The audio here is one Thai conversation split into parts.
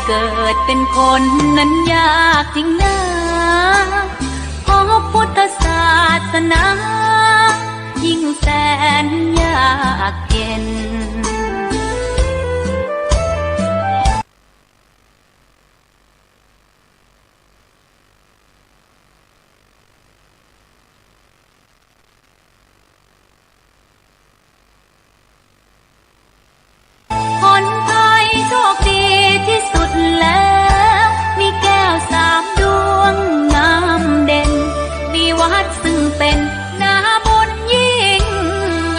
เกิดเป็นคนนั้นยากจริงนะเพราะพุทธศาสนายิ่งแสนยากเย็นคนไทยโชคดีที่สุดแล้วมีแก้วสามดวงงามเด่นมีวัดซึ่งเป็นนาบุญยิ่ง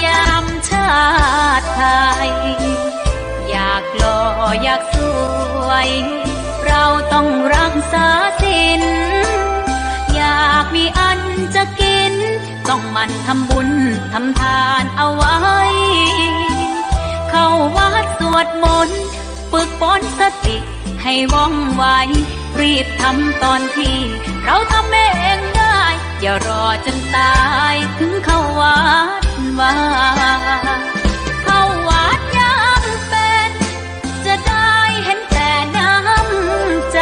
ยามชาติไทยอยากหล่ออยากสวยเราต้องรักษาศีลอยากมีอันจะกินต้องหมั่นทำบุญทำทานเอาไว้เข้าวัดสวดมนต์ฝึกฝนสติให้ว่องไวรีบทำตอนที่เราทำเองได้อย่ารอจนตายถึงเข้าวัดว่าเข้าวัดยามเป็นจะได้เห็นแต่น้ำใจ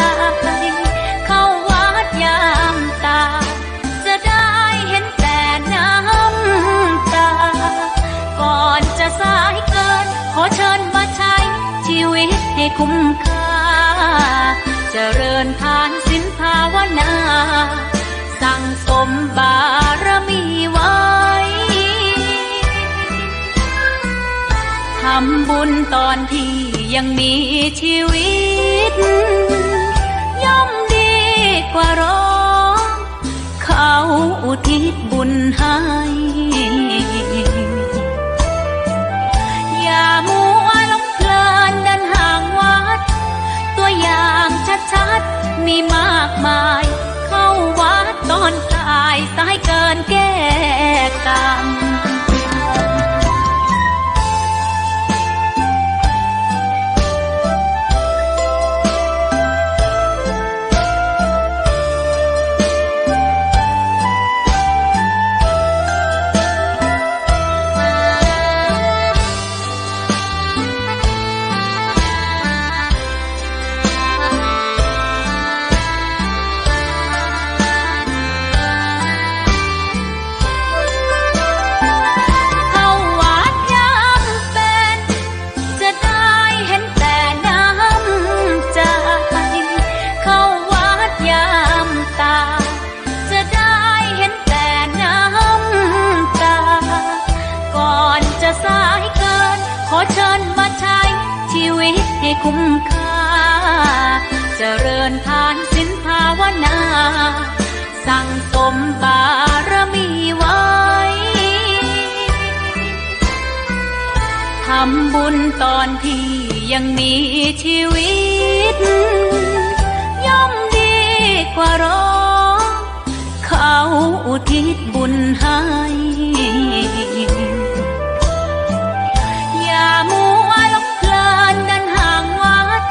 เข้าวัดยามตายจะได้เห็นแต่น้ำตาก่อนจะสายเกินขอเชิญมาใช้ชีวิตให้คุ้มค่าเจริญทานศีลภาวนาสั่งสมบารมีไว้ทำบุญตอนที่ยังมีชีวิตย่อมดีกว่ารอเขาอุทิศบุญให้อย่ามัวหลงเพลินเดินห่างวัดตัวอย่างชัดๆมีมากมายเข้าวัดตอนตายสายเกินแก้กรรมขอเชิญมาใช้ชีวิตให้คุ้มค่าเจริญทานศีลภาวนาสั่งสมบารมีไว้ทำบุญตอนที่ยังมีชีวิตย่อมดีกว่ารอเขาอุทิศบุญให้อย่ามัวหลงเพลินเดินห่างวัด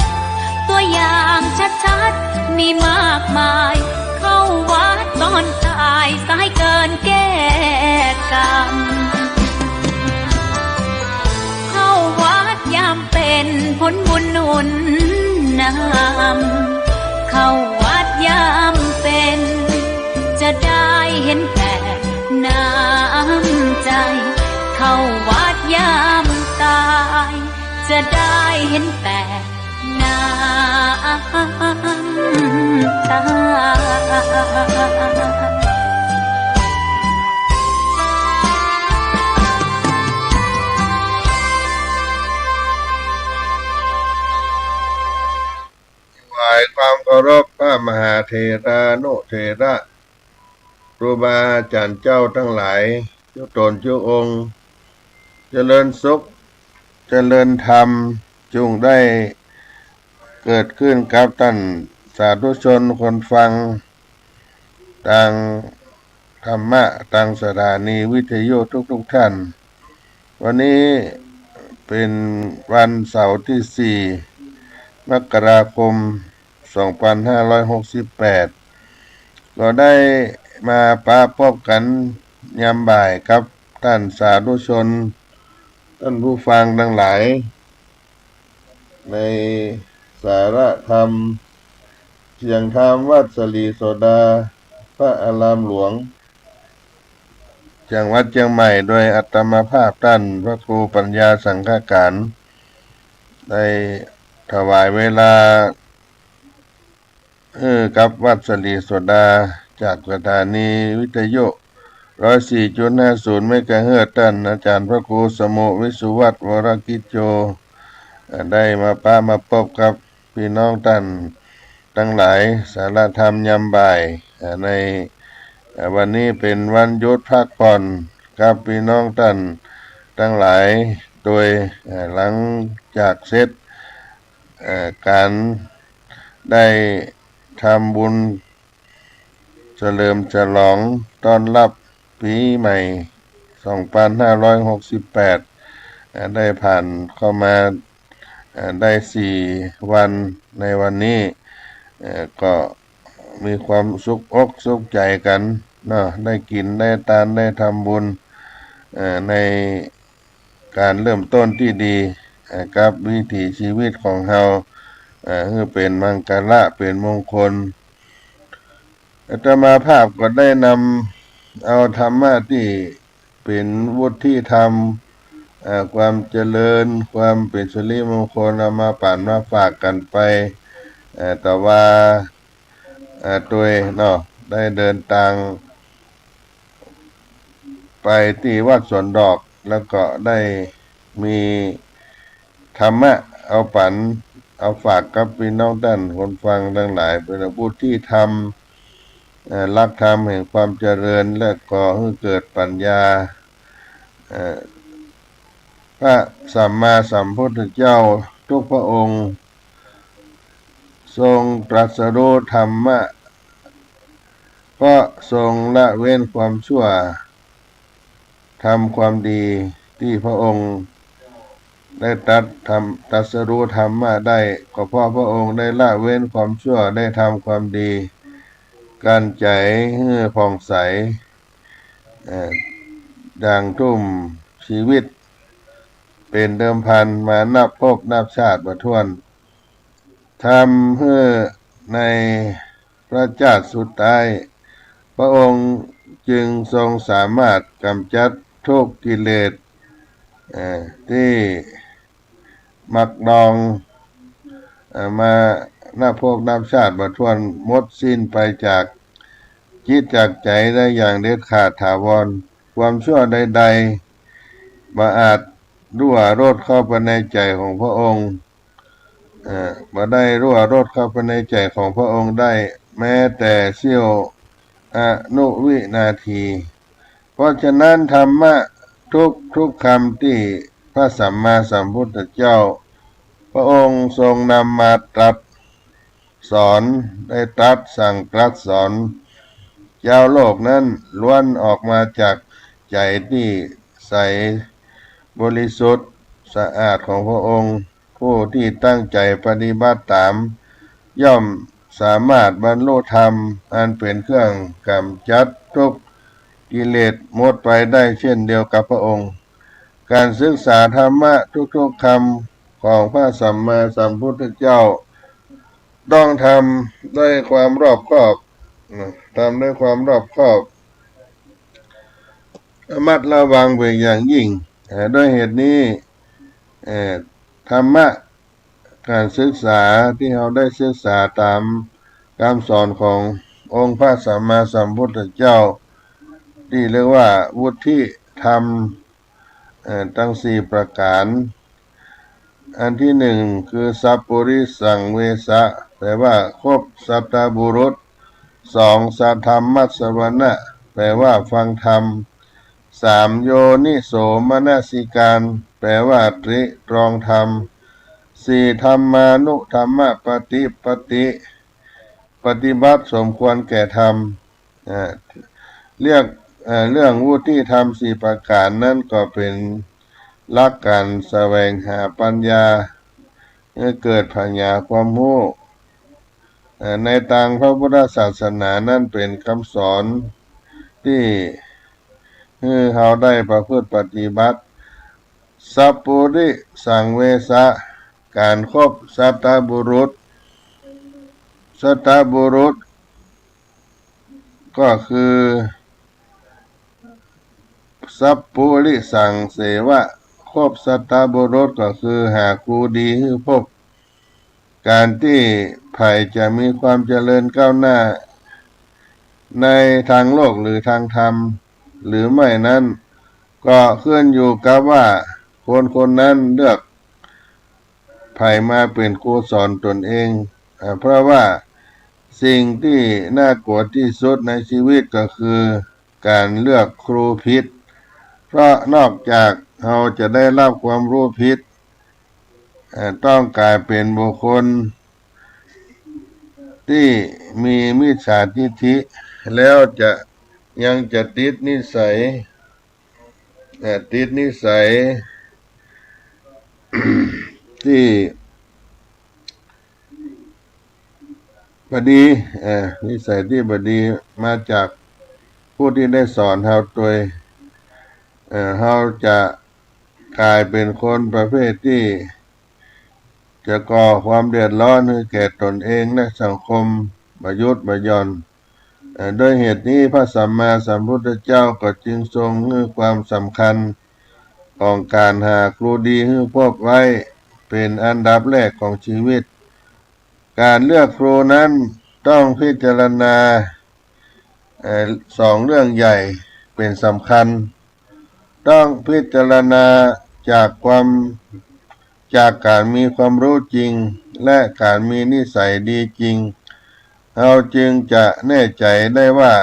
ตัวอย่างชัดๆมีมากมายเข้าวัดตอนตายสายเกินแก้กรรมเข้าวัดยามเป็นผลบุญหนุนนำเข้าวัดยามเป็นจะได้เห็นแต่น้ำใจเข้าวัดยามตายจะได้เห็นแต่น้ำตาถวายความเคารพพระมหาเถรานุเถระครูบาอาจารย์เจ้าทั้งหลายทุกตนทุกองค์เจริญสุขเจริญธรรมจงได้เกิดขึ้นกับท่านสาธุชนคนฟังต่างธรรมะต่างสถานีวิทยุทุกท่านวันนี้เป็นวันเสาร์ที่4 มกราคม 2568ก็ได้มาปะพบกันยามบ่ายครับท่านสาธุชนท่านผู้ฟังทั้งหลายใน สาระธรรมเสียงธรรมวัดสลีโสดาพระอารามหลวงจังหวัดเชียงใหม่โดยอัตมาภาพท่านพระครูปัญญาสังฆการได้ถวายเวลากับวัดสลีโสดาจากสถานีวิทยุ104.50 เมกะเฮิรตซ์ท่านอาจารย์พระครูสมุวิสุวัฒน์วรกิจโจได้มาพบกับพี่น้องท่านทั้งหลายสาระธรรมยามบ่ายในวันนี้เป็นวันหยุดพักผ่อนกับพี่น้องท่านทั้งหลายโดยหลังจากเสร็จการได้ทำบุญเฉลิมฉลองต้อนรับปีใหม่2568ได้ผ่านเข้ามาได้4 วันในวันนี้ก็มีความสุขอกสุขใจกันเนาะได้กินได้ทานได้ทำบุญในการเริ่มต้นที่ดีกับวิถีชีวิตของเราคือเป็นมังกรเป็นมงคลอาตมาภาพก็ได้นำเอาธรรมะที่เป็นวุฒิธรรมความเจริญความเป็นสิริมงคลเอามาป่านมาฝากกันไปแต่ว่าตัวเนาะได้เดินทางไปที่วัดสวนดอกแล้วก็ได้มีธรรมะเอาฝากกับพี่น้องท่านคนฟังทั้งหลายเป็นผู้ที่ทำรักธรรมแห่งความเจริญและก่อให้เกิดปัญญาพระสัมมาสัมพุทธเจ้าทุกพระองค์ทรงตรัสรู้ธรรมะเพราะทรงละเว้นความชั่วทำความดีที่พระองค์ได้ตรัสรู้ธรรมะได้ก็เพราะพระองค์ได้ละเว้นความชั่วได้ทำความดีการใจให้ผ่องใสดังทุ่มชีวิตเป็นเดิมพันมานับพบนับชาติมาถ้วนทำให้ในพระชาติสุดท้ายพระองค์จึงทรงสามารถกำจัดทุกกิเลสที่มักดองมานับพบนับชาติมาถ้วนหมดสิ้นไปจากจิตจากใจได้อย่างเด็ดขาดถาวรความชั่วใดๆบ่อาจรั่วรดเข้าไปในใจของพระองค์บ่ได้รั่วรดเข้าไปในใจของพระองค์ได้แม้แต่เสี้ยวอนุวินาทีเพราะฉะนั้นธรรมะทุกคำที่พระสัมมาสัมพุทธเจ้าพระองค์ทรงนำมาตรัสสอนได้ตรัสสั่งตรัสสอนเจ้าโลกนั้นล้วนออกมาจากใจที่ใสบริสุทธิ์สะอาดของพระองค์ผู้ที่ตั้งใจปฏิบัติตามย่อมสามารถบรรลุธรรมอันเป็นเครื่องกำจัดทุกกิเลสหมดไปได้เช่นเดียวกับพระองค์การศึกษาธรรมะทุกๆคำของพระสัมมาสัมพุทธเจ้าต้องทำด้วยความรอบคอบทำด้วยความรอบคอบระมัดระวังเป็นอย่างยิ่งด้วยเหตุนี้ธรรมะการศึกษาที่เราได้ศึกษาตามคำสอนขององค์พระสัมมาสัมพุทธเจ้าที่เรียกว่าวุฒิธรรมทั้ง4ประการอันที่1คือสัพปุริสังเวสะแปลว่าครบสัตตบุรุษ2สัทธรรมัสสวนะแปลว่าฟังธรรม3โยนิโสมนสิการแปลว่าตริตรองธรรม4ธรรมานุธรรมปฏิปฏิบัติสมควรแก่ธรรมเรื่องวุฒิธรรม4ประการนั้นก็เป็นหลักการแสวงหาปัญญาให้เกิดปัญญาความรู้ในทางพระพุทธศาสนานั้นเป็นคำสอนที่เราได้ประพฤติปฏิบัติสัพปุริสังเวสะ การคบสัตบุรุษสัตบุรุษก็คือสัพพุริสังเสวะคบสัตบุรุษก็คือหาครูดีให้พบการที่ไผ่จะมีความเจริญก้าวหน้าในทางโลกหรือทางธรรมหรือไม่นั้นก็ขึ้นอยู่กับว่าคนนั้นเลือกไผ่มาเป็นครูสอนตนเองเพราะว่าสิ่งที่น่ากลัวที่สุดในชีวิตก็คือการเลือกครูผิดเพราะนอกจากเราจะได้รับความรู้ผิดต้องกลายเป็นบุคคลที่มีมิจฉาทิฐิแล้วยังจะติดนิสัยที่บดีนิสัยที่บดีมาจากผู้ที่ได้สอนเราโดยเราจะกลายเป็นคนประเภทที่จะก่อความเดือดร้อนให้แก่ตนเองและสังคมประยุทธ์ประยอนโดยเหตุนี้พระสัมมาสัมพุทธเจ้าก็จึงทรงให้ความสำคัญของการหาครูดีให้พบไว้เป็นอันดับแรกของชีวิตการเลือกครูนั้นต้องพิจารณาสองเรื่องใหญ่เป็นสำคัญต้องพิจารณาจากการมีความรู้จริงและการมีนิสัยดีจริงเราจึงจะแน่ใจได้ว่า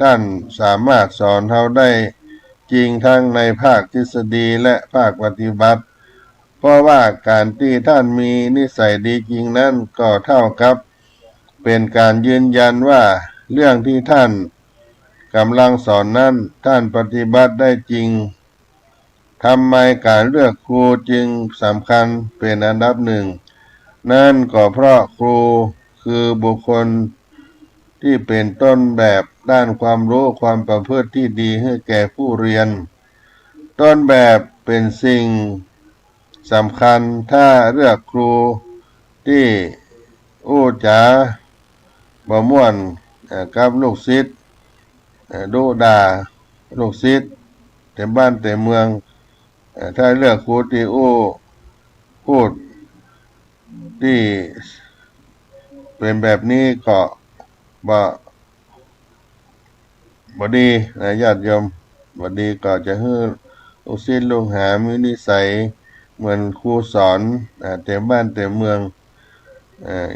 ท่านสามารถสอนเราได้จริงทั้งในภาคทฤษฎีและภาคปฏิบัติเพราะว่าการที่ท่านมีนิสัยดีจริงนั้นก็เท่ากับเป็นการยืนยันว่าเรื่องที่ท่านกำลังสอนนั้นท่านปฏิบัติได้จริงทำไมการเลือกครูจึงสำคัญเป็นอันดับหนึ่งนั่นก็เพราะครูคือบุคคลที่เป็นต้นแบบด้านความรู้ความประพฤติที่ดีให้แก่ผู้เรียนต้นแบบเป็นสิ่งสำคัญถ้าเลือกครูที่อู้จ๋าบ่ม่วนกับลูกศิษย์ดุด่าลูกศิษย์แต่บ้านแต่เมืองถ้าเลือกครูที่พูดที่เป็นแบบนี้ก็บ่ดีนะญาติโยมบ่ดีก็จะให้ลูกศิษย์ลูกหามีนิสัยเหมือนครูสอนแต่บ้านแต่เมือง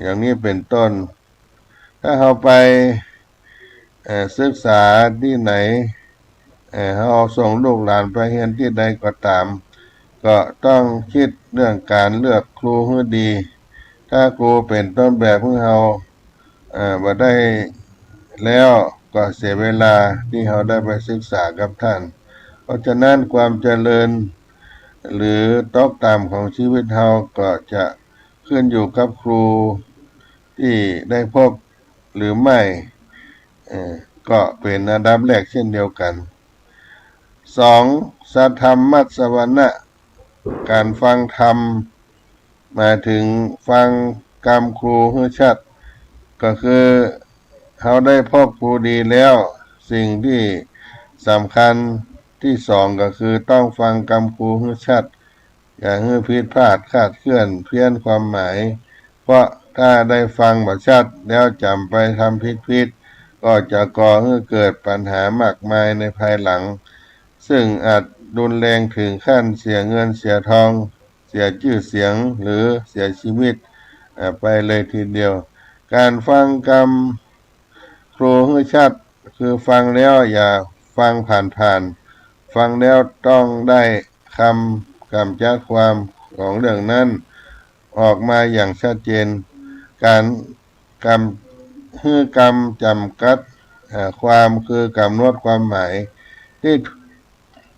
อย่างนี้เป็นต้นถ้าเราไปศึกษาที่ไหนเราส่งลูกหลานไปเรียนที่ใดก็ตามก็ต้องคิดเรื่องการเลือกครูให้ดีถ้าครูเป็นต้นแบบของเราบ่ได้แล้วก็เสียเวลาที่เราได้ไปศึกษากับท่านเพราะฉะนั้นความเจริญหรือตกต่ำของชีวิตเราก็จะขึ้นอยู่กับครูที่ได้พบหรือไม่ก็เป็นอันดับแรกเช่นเดียวกัน2สัทธรรมัสสวนะการฟังธรรมหมายถึงฟังกรรมครูให้ชัดก็คือเขาได้พบครูดีแล้วสิ่งที่สำคัญที่2ก็คือต้องฟังกรรมครูให้ชัดอย่าให้ผิดพลาดคลาดเคลื่อนเพี้ยนความหมายเพราะถ้าได้ฟังบ่ชัดแล้วจำไปทำผิดก็จะก่อให้เกิดปัญหามากมายในภายหลังซึ่งอาจรุนแรงถึงขั้นเสียเงินเสียทองเสียชื่อเสียงหรือเสียชีวิตไปเลยทีเดียวการฟังกรรมครูให้ชัดคือฟังแล้วอย่าฟังผ่านฟังแล้วต้องได้คำกำจัดความของเรื่องนั้นออกมาอย่างชัดเจนการจำกัดความคือกำหนดความหมายที่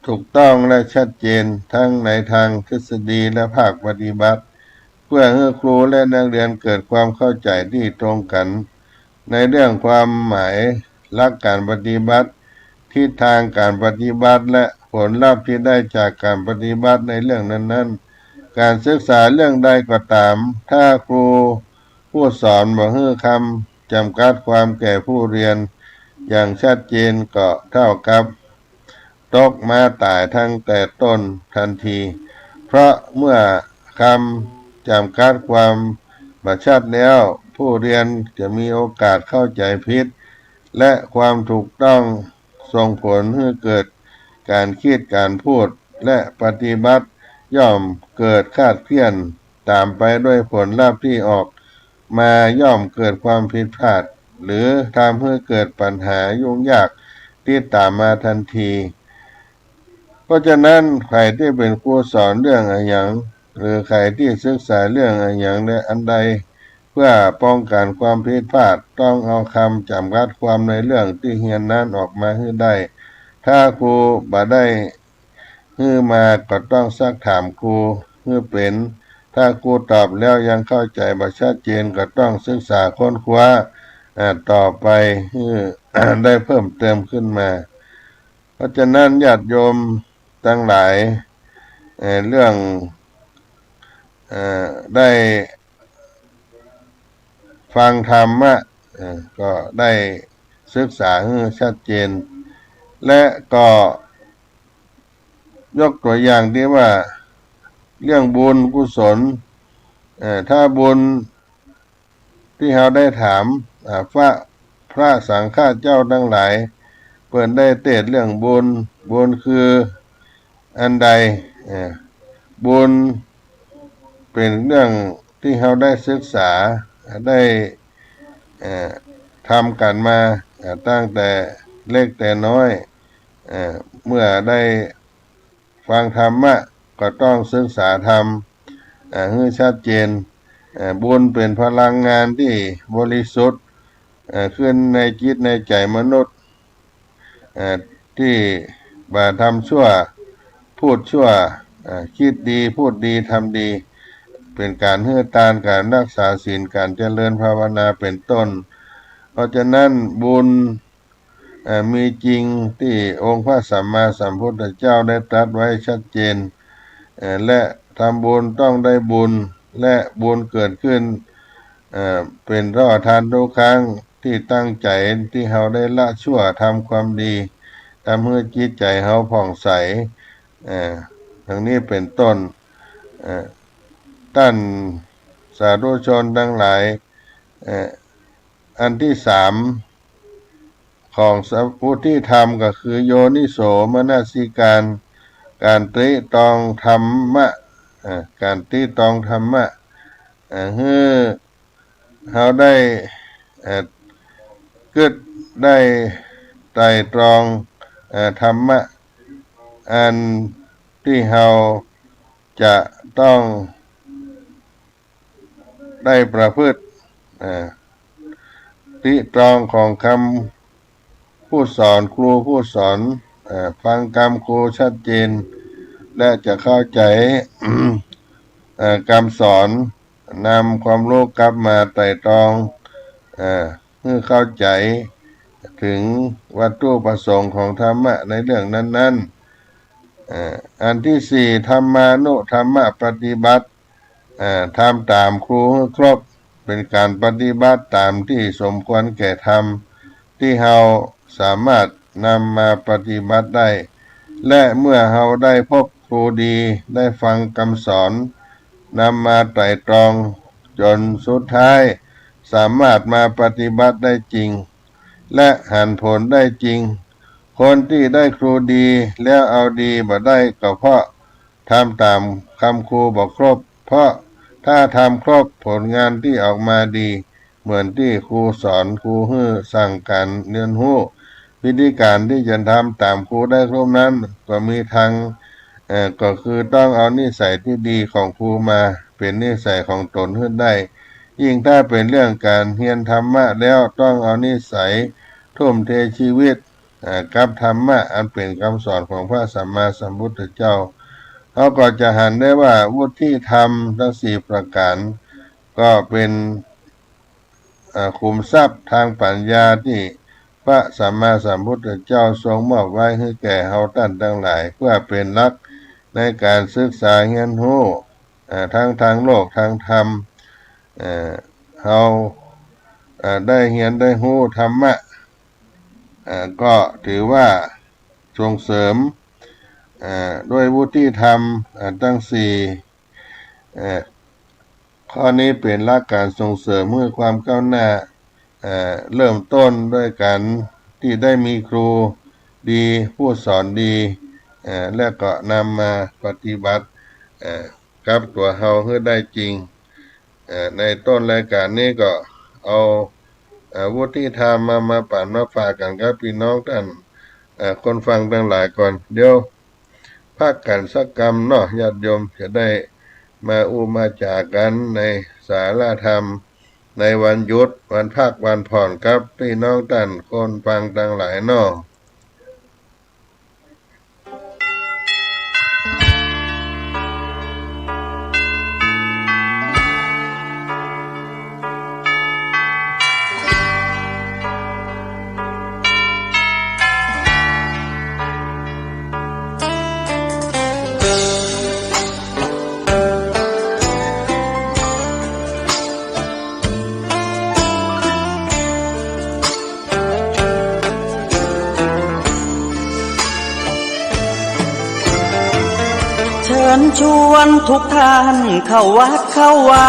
ถูกต้องและชัดเจนทั้งในทางทฤษฎีและภาคปฏิบัติเพื่อให้ครูและนักเรียนเกิดความเข้าใจที่ตรงกันในเรื่องความหมายหลักการปฏิบัติทิศทางการปฏิบัติและผลลัพธ์ที่ได้จากการปฏิบัติในเรื่องนั้น การศึกษาเรื่องใดก็ตามถ้าครูผู้สอนบ่ให้คำจำกัดความแก่ผู้เรียนอย่างชัดเจนก็เท่ากับตกมาตายทั้งแต่ต้นทันที เพราะเมื่อคำจำกัดความบัดชัดแล้วผู้เรียนจะมีโอกาสเข้าใจผิดและความถูกต้องส่งผลให้เกิดการคิดการพูดและปฏิบัติย่อมเกิดคลาดเคลื่อนตามไปด้วยผลลัพธ์ที่ออกมาย่อมเกิดความผิดพลาดหรือทำให้เกิดปัญหายุ่งยากที่ตามมาทันทีเพราะฉะนั้นใครที่เป็นครูสอนเรื่องอะไรอย่างหรือใครที่ศึกษาเรื่องอะไรอย่างใดอันใดเพื่อป้องกันความผิดพลาดต้องเอาคำจำกัดความในเรื่องที่เรียนนั้นออกมาให้ได้ถ้าครูบ่ได้ให้มาก็ต้องซักถามครูให้เป็นถ้าครูตอบแล้วยังเข้าใจบ่ชัดเจนก็ต้องศึกษาค้นคว้าต่อไปให้ ได้เพิ่มเติมขึ้นมาเพราะฉะนั้นญาติโยมทั้งหลายเรื่องได้ฟังธรรมะก็ได้ศึกษาให้ชัดเจนและก็ยกตัวอย่างที่ว่าเรื่องบุญกุศลถ้าบุญที่เราได้ถามพระสังฆเจ้าทั้งหลายเปิดได้เทศเรื่องบุญคืออันใดบุญเป็นเรื่องที่เราได้ศึกษาได้ทำกันมาตั้งแต่เล็กแต่น้อยเมื่อได้ฟังธรรมะก็ต้องศึกษาธรรมให้ชัดเจนบุญเป็นพลังงานที่บริสุทธิ์ขึ้นในจิตในใจมนุษย์ที่บ่ทำชั่วพูดชั่วคิดดีพูดดีทำดีเป็นการเฮือตานการรักษาศีลการเจริญภาวนาเป็นต้นเพราะฉะนั้นบุญมีจริงที่องค์พระสัมมาสัมพุทธเจ้าได้ตรัสไว้ชัดเจนและทำบุญต้องได้บุญและบุญเกิดขึ้นเป็นเพราะทานทุกครั้งที่ตั้งใจที่เราได้ละชั่วทำความดีทำให้จิตใจเราผ่องใสทั้งนี้เป็นต้นท่านสาธุชนทั้งหลายอันที่สามของสัพพุทธิธรรมก็คือโยนิโสมนสิการตรีตรองธรรมะการตรีตรองธรรมะให้เราได้เกิดได้ไตร่ตรองธรรมะอันที่เราจะต้องได้ประพฤติตรีตรองของคำผู้สอนครูผู้สอนฟังคำครูชัดเจนและจะเข้าใจ คำสอนนำความรู้กลับมาไตร่ตรองเพื่อเข้าใจถึงวัตถุประสงค์ของธรรมะในเรื่องนั้นๆอันที่สี่ธรรมานุธรรมะปฏิบัติทำตามครูให้ครบเป็นการปฏิบัติตามที่สมควรแก่ธรรมที่เราสามารถนำมาปฏิบัติได้และเมื่อเราได้พบครูดีได้ฟังคำสอนนำมาไตร่ตรองจนสุดท้ายสามารถมาปฏิบัติได้จริงและหันผลได้จริงคนที่ได้ครูดีแล้วเอาดีบ่ได้ก็เพราะทำตามคำครูบอกครบเพราะถ้าทำครบผลงานที่ออกมาดีเหมือนที่ครูสอนครูให้สั่งการเรียนรู้วิธีการที่จะทำตามครูได้ครบนั้นก็มีทางก็คือต้องเอานิสัยที่ดีของครูมาเป็นนิสัยของตนขึ้นได้ยิ่งถ้าเป็นเรื่องการเรียนธรรมะแล้วต้องเอานิสัยทุ่มเทชีวิตกับธรรมะอันเป็นคำสอนของพระสัมมาสัมพุทธเจ้าเขาก็จะหันได้ว่าวุฒิธรรมทั้งสี่ประการก็เป็นขุมทรัพย์ทางปัญญาที่พระสัมมาสัมพุทธเจ้าทรงมอบไว้ให้แก่เฮาท่านทั้งหลายเพื่อเป็นหลักในการศึกษาเรียนรู้ ทั้งทางโลกทางธรรมเราได้เรียนได้รู้ธรรมะก็ถือว่าส่งเสริมด้วยวุฒิธรรมทั้งสี่ข้อนี้เป็นหลักการส่งเสริมเมื่อความก้าวหน้าเริ่มต้นด้วยการที่ได้มีครูดีผู้สอนดีแล้วก็นำมาปฏิบัติกับตัวเฮาให้ได้จริงในต้นรายการนี้ก็เอาวุฒิธรรมมาปั่นมาฝากกันครับพี่น้องท่านคนฟังทั้งหลายก่อนเดี๋ยวพักกันสักกรรมเนาะญาติโยมจะได้มามาจากกันในศาลาธรรมในวันหยุดวันพักวันผ่อนครับพี่น้องท่านคนฟังทั้งหลายเนาะเชิญชวนทุกท่านเข้าวัดเข้าวา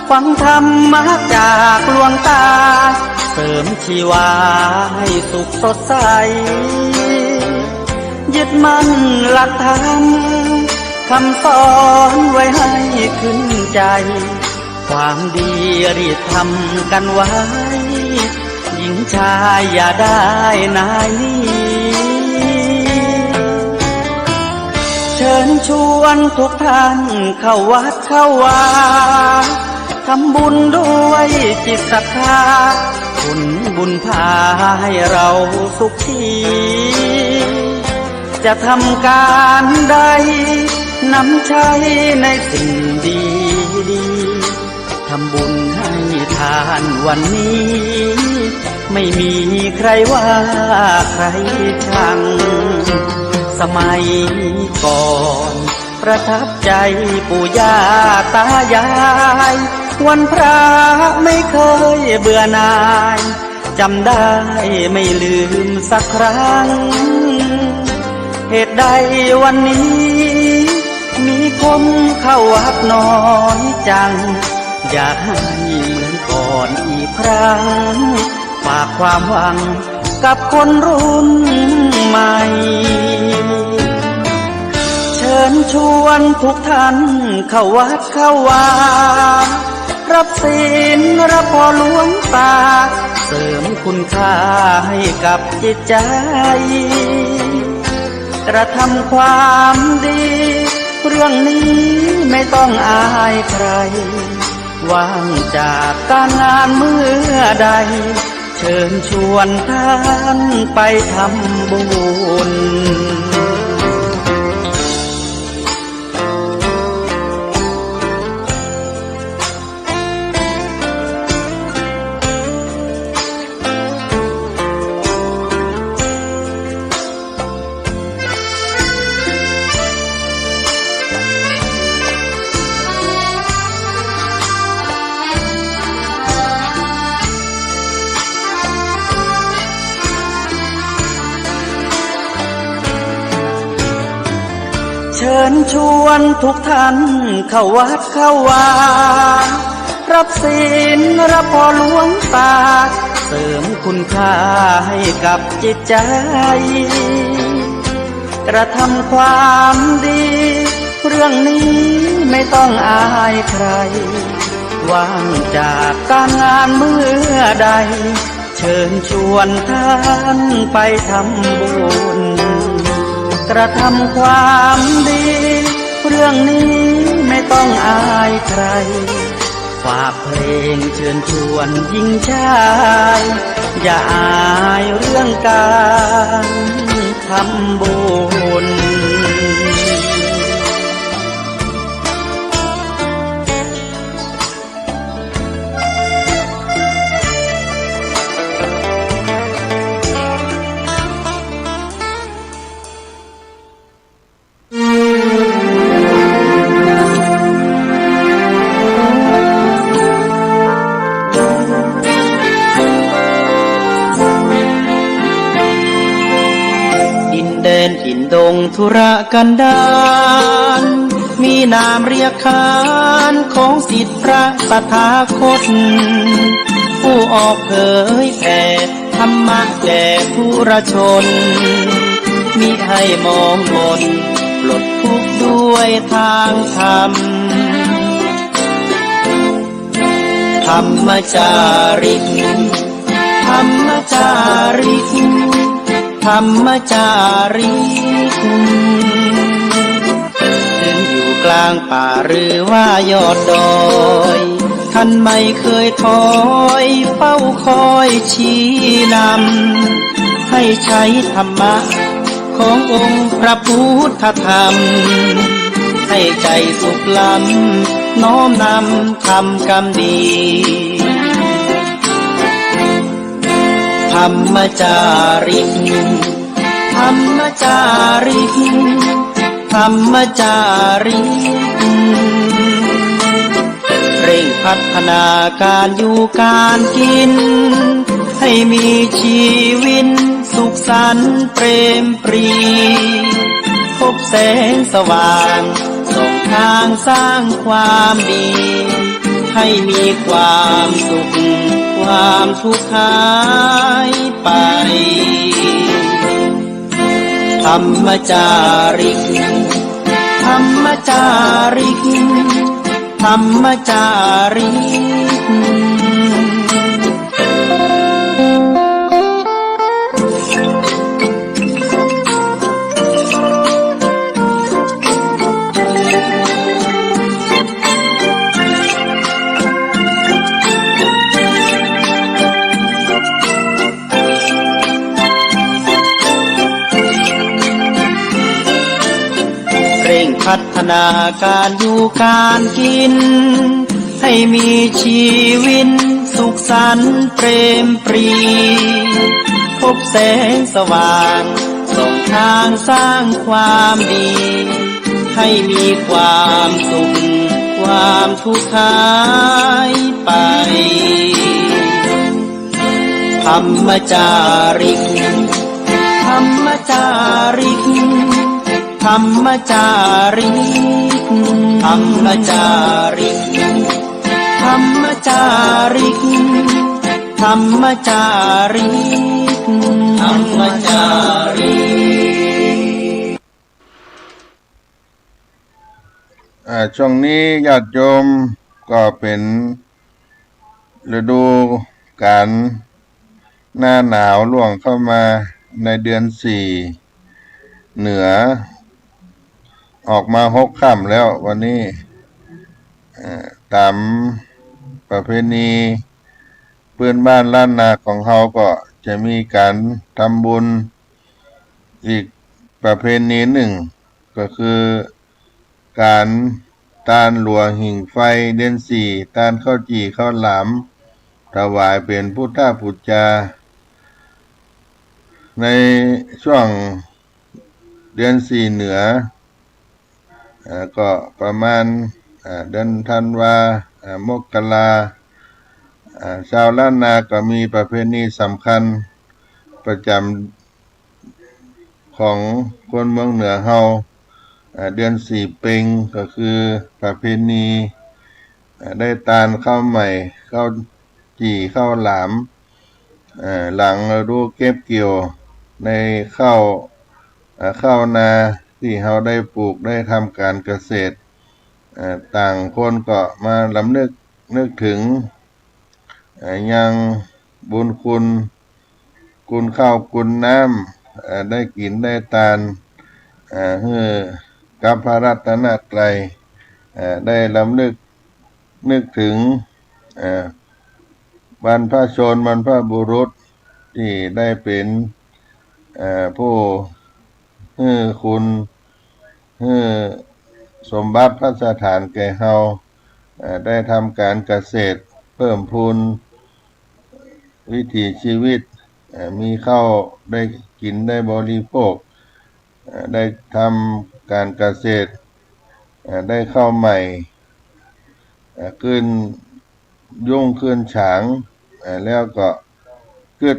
ฟังธรรมะจากหลวงตาเสริมชีวาให้สุขสดใสยึดมั่นหลักธรรมคำสอนไว้ให้ขึ้นใจความดีรีบทำกันไว้หญิงชายอย่าได้นายนี้เชิญชวนทุกท่านเข้าวัดเข้าวาทำบุญด้วยจิตศรัทธาบุญพาให้เราสุขีจะทำการใดนำใช้ในสิ่งดีทำบุญให้ทานวันนี้ไม่มีใครว่าใครชังสมัยก่อนประทับใจปู่ย่าตายายวันพระไม่เคยเบื่อหน่ายจำได้ไม่ลืมสักครั้งเหตุใดวันนี้มีคนเข้าวัดน้อยจังอยากให้เหมือนก่อนอีกครั้งฝากความหวังกับคนรุ่นใหม่เชิญชวนทุกท่านเข้าวัดเข้าวารับศีลรับพรหลวงตาเสริมคุณค่าให้กับจิตใจกระทำความดีเรื่องนี้ไม่ต้องอายใครว่างจากการงานเมื่อใดเชิญชวนท่านไปทำบุญเชิญชวนทุกท่านเข้าวัดเข้าวารับศีลรับพรหลวงตาเสริมคุณค่าให้กับจิตใจกระทำความดีเรื่องนี้ไม่ต้องอายใครว่างจากการงานเมื่อใดเชิญชวนท่านไปทำบุญกระทำความดีเรื่องนี้ไม่ต้องอายใครฝากเพลงเชิญชวนหญิงชายอย่าอายเรื่องการทำบุญ ธุระกันดารมีนามเรียกขานของสิทธิพระตถาคตผู้ออกเผยแผ่ธรรมะแก่ผู้ราชนมิให้มองมนปลดทุกข์ด้วยทางธรรมธรรมจาริกธรรมจาริกธรรมจาริกถึงอยู่กลางป่าหรือว่ายอดดอยท่านไม่เคยถอยเฝ้าคอยชี้นำให้ใช้ธรรมะขององค์พระพุทธธรรมให้ใจสุขล้ำน้อมนำทำกรรมดีธรรมจาริกธรรมจาริกธรรมจาริกเร่งพัฒนาการอยู่การกินให้มีชีวิตสุขสันต์เปรมปรีพบแสงสว่างส่องทางสร้างความดีให้มีความสุขความทุกข์หายไปธรรมจาริกธรรมจาริกธรรมจาริกพัฒนาการอยู่การกินให้มีชีวิตสุขสันต์เปรมปรีพบแสงสว่างส่องทางสร้างความดีให้มีความสุขความทุกข์หายไปธรรมจาริกธรรมจาริกธรรมจาริกธรรมจาริกธรรมจาริกธรรมจาริกธรรมจาริกช่วงนี้ญาติโยมก็เป็นฤดูกาลหน้าหนาวล่วงเข้ามาในเดือน4เหนือออกมา6 ค่ำแล้ววันนี้ตามประเพณีพื้นบ้านล้านนาของเขาก็จะมีการทำบุญอีกประเพณีหนึ่งก็คือการตานหลัวหิ่งไฟเดือน4ตานข้าวจี่ข้าวหลามถวายเป็นพุทธบูชาในช่วงเดือน4เหนือก็ประมาณเดือนธันวามกราชาวล้านนาก็มีประเพณีสำคัญประจำของคนเมืองเหนือเฮาเดือน4เป็งก็คือประเพณีได้ตานข้าวใหม่ข้าวจี่ข้าวหลามหลังฤดูเก็บเกี่ยวในข้าวนาที่เฮาได้ปลูกได้ทำการเกษตรต่างคนก็มาลำนึกถึงยังบุญคุณข้าวคุณน้ำได้กินได้ทานให้กับพระรัตนตรัยได้ลำนึกถึงบรรพชนบรรพบุรุษที่ได้เป็นผู้ให้คุณให้สมบัติพระสถานแก่เฮาได้ทำการเกษตรเพิ่มพูนวิถีชีวิตมีข้าวได้กินได้บริโภคได้ทำการเกษตรได้ข้าวใหม่ขึ้นยุ่งขึ้นฉางแล้วก็เกิด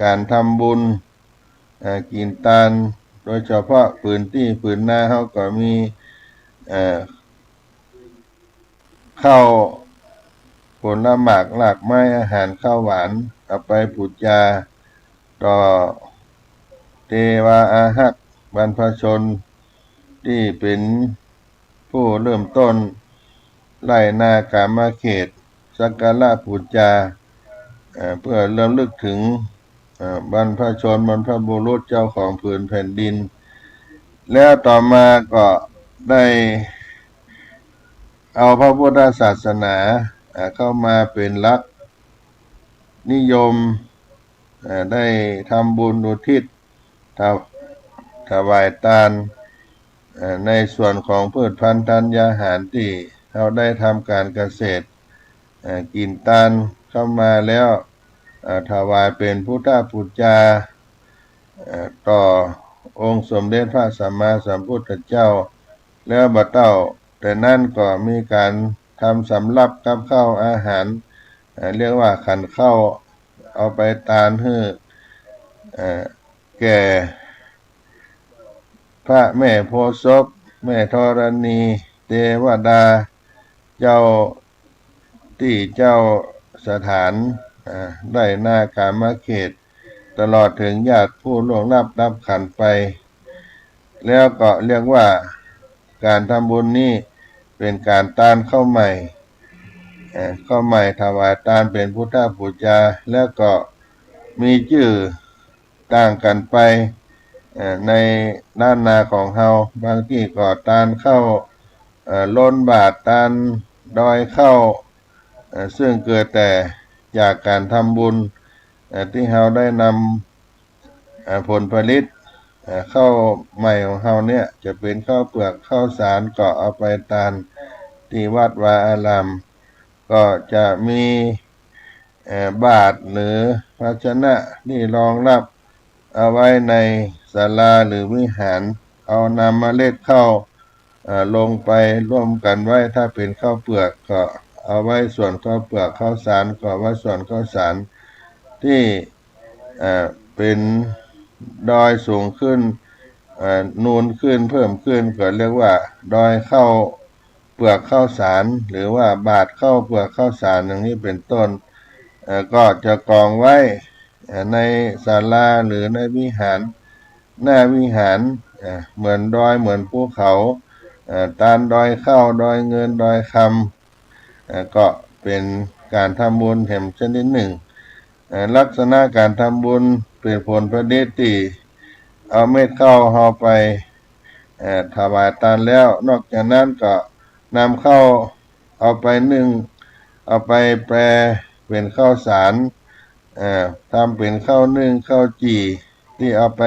การทำบุญกินทาน โดยเฉพาะพื้นหน้าเขาก็มีข้าวผลหมากหลากไม้อาหารข้าวหวานเอาไปบูชาต่อเทวาอาหักบรรพชนที่เป็นผู้เริ่มต้นไล่นากามเขตสักการะบูชาเพื่อรำลึกถึงบรรพชนบรรพบุรุษเจ้าของผืนแผ่นดินแล้วต่อมาก็ได้เอาพระพุทธศาสนาเข้ามาเป็นหลักนิยมได้ทำบุญอุทิศถวายทานในส่วนของพืชพันธุ์ธัญญาหารที่เราได้ทำการเกษตรกินทานเข้ามาแล้วถวายเป็นพุทธบูชาต่อองค์สมเด็จพระสัมมาสัมพุทธเจ้าแล้วบัดเต้าแต่นั่นก็มีการทำสำรับกับข้าวอาหารเรียกว่าขันข้าวเอาไปทานให้แก่พระแม่โพธิ์ศพแม่ธรณีเทวดาเจ้าที่เจ้าสถานได้หน้ากามเขตตลอดถึงญาติผู้ล่วงลับรับขันไปแล้วก็เรียกว่าการทำบุญนี้เป็นการทานข้าวใหม่ถวายทานเป็นพุทธบูชาแล้วก็มีชื่อต่างกันไปในด้านนาของเฮาบางที่ก็ทานเข้าล้นบาททานดอยเข้าซึ่งเกิดแต่จากการทำบุญที่เฮาได้นำผลผลิตข้าวใหม่ของเฮาเนี่ยจะเป็นข้าวเปลือกข้าวสารก็เอาไปทานที่วัดวาอารามก็จะมีบาตรหรือภาชนะที่รองรับเอาไว้ในศาลาหรือวิหารเอานำเมล็ดข้าวลงไปร่วมกันไว้ถ้าเป็นข้าวเปลือกก็เอาไว้ส่วนข้าวเปลือกข้าวสารก็ไว้ส่วนข้าวสารที่เป็นดอยสูงขึ้นนูนขึ้นเพิ่มขึ้นก็เรียกว่าดอยข้าวเปลือกข้าวสารหรือว่าบาทข้าวเปลือกข้าวสารอย่างนี้เป็นต้นก็จะกองไว้ในศาลาหรือในวิหารหน้าวิหารเหมือนดอยเหมือนภูเขาตาลดอยข้าวดอยเงินดอยคำก็เป็นการทำบุญแห่งชนิดหนึ่งลักษณะการทำบุญเป็นผลผลิตที่เอาเม็ดข้าวห่อไปถวายทานแล้วนอกจากนั้นก็นำข้าวเอาไปนึ่งเอาไปแปรเป็นข้าวสารทำเป็นข้าวนึ่งข้าวจี่ที่เอาไป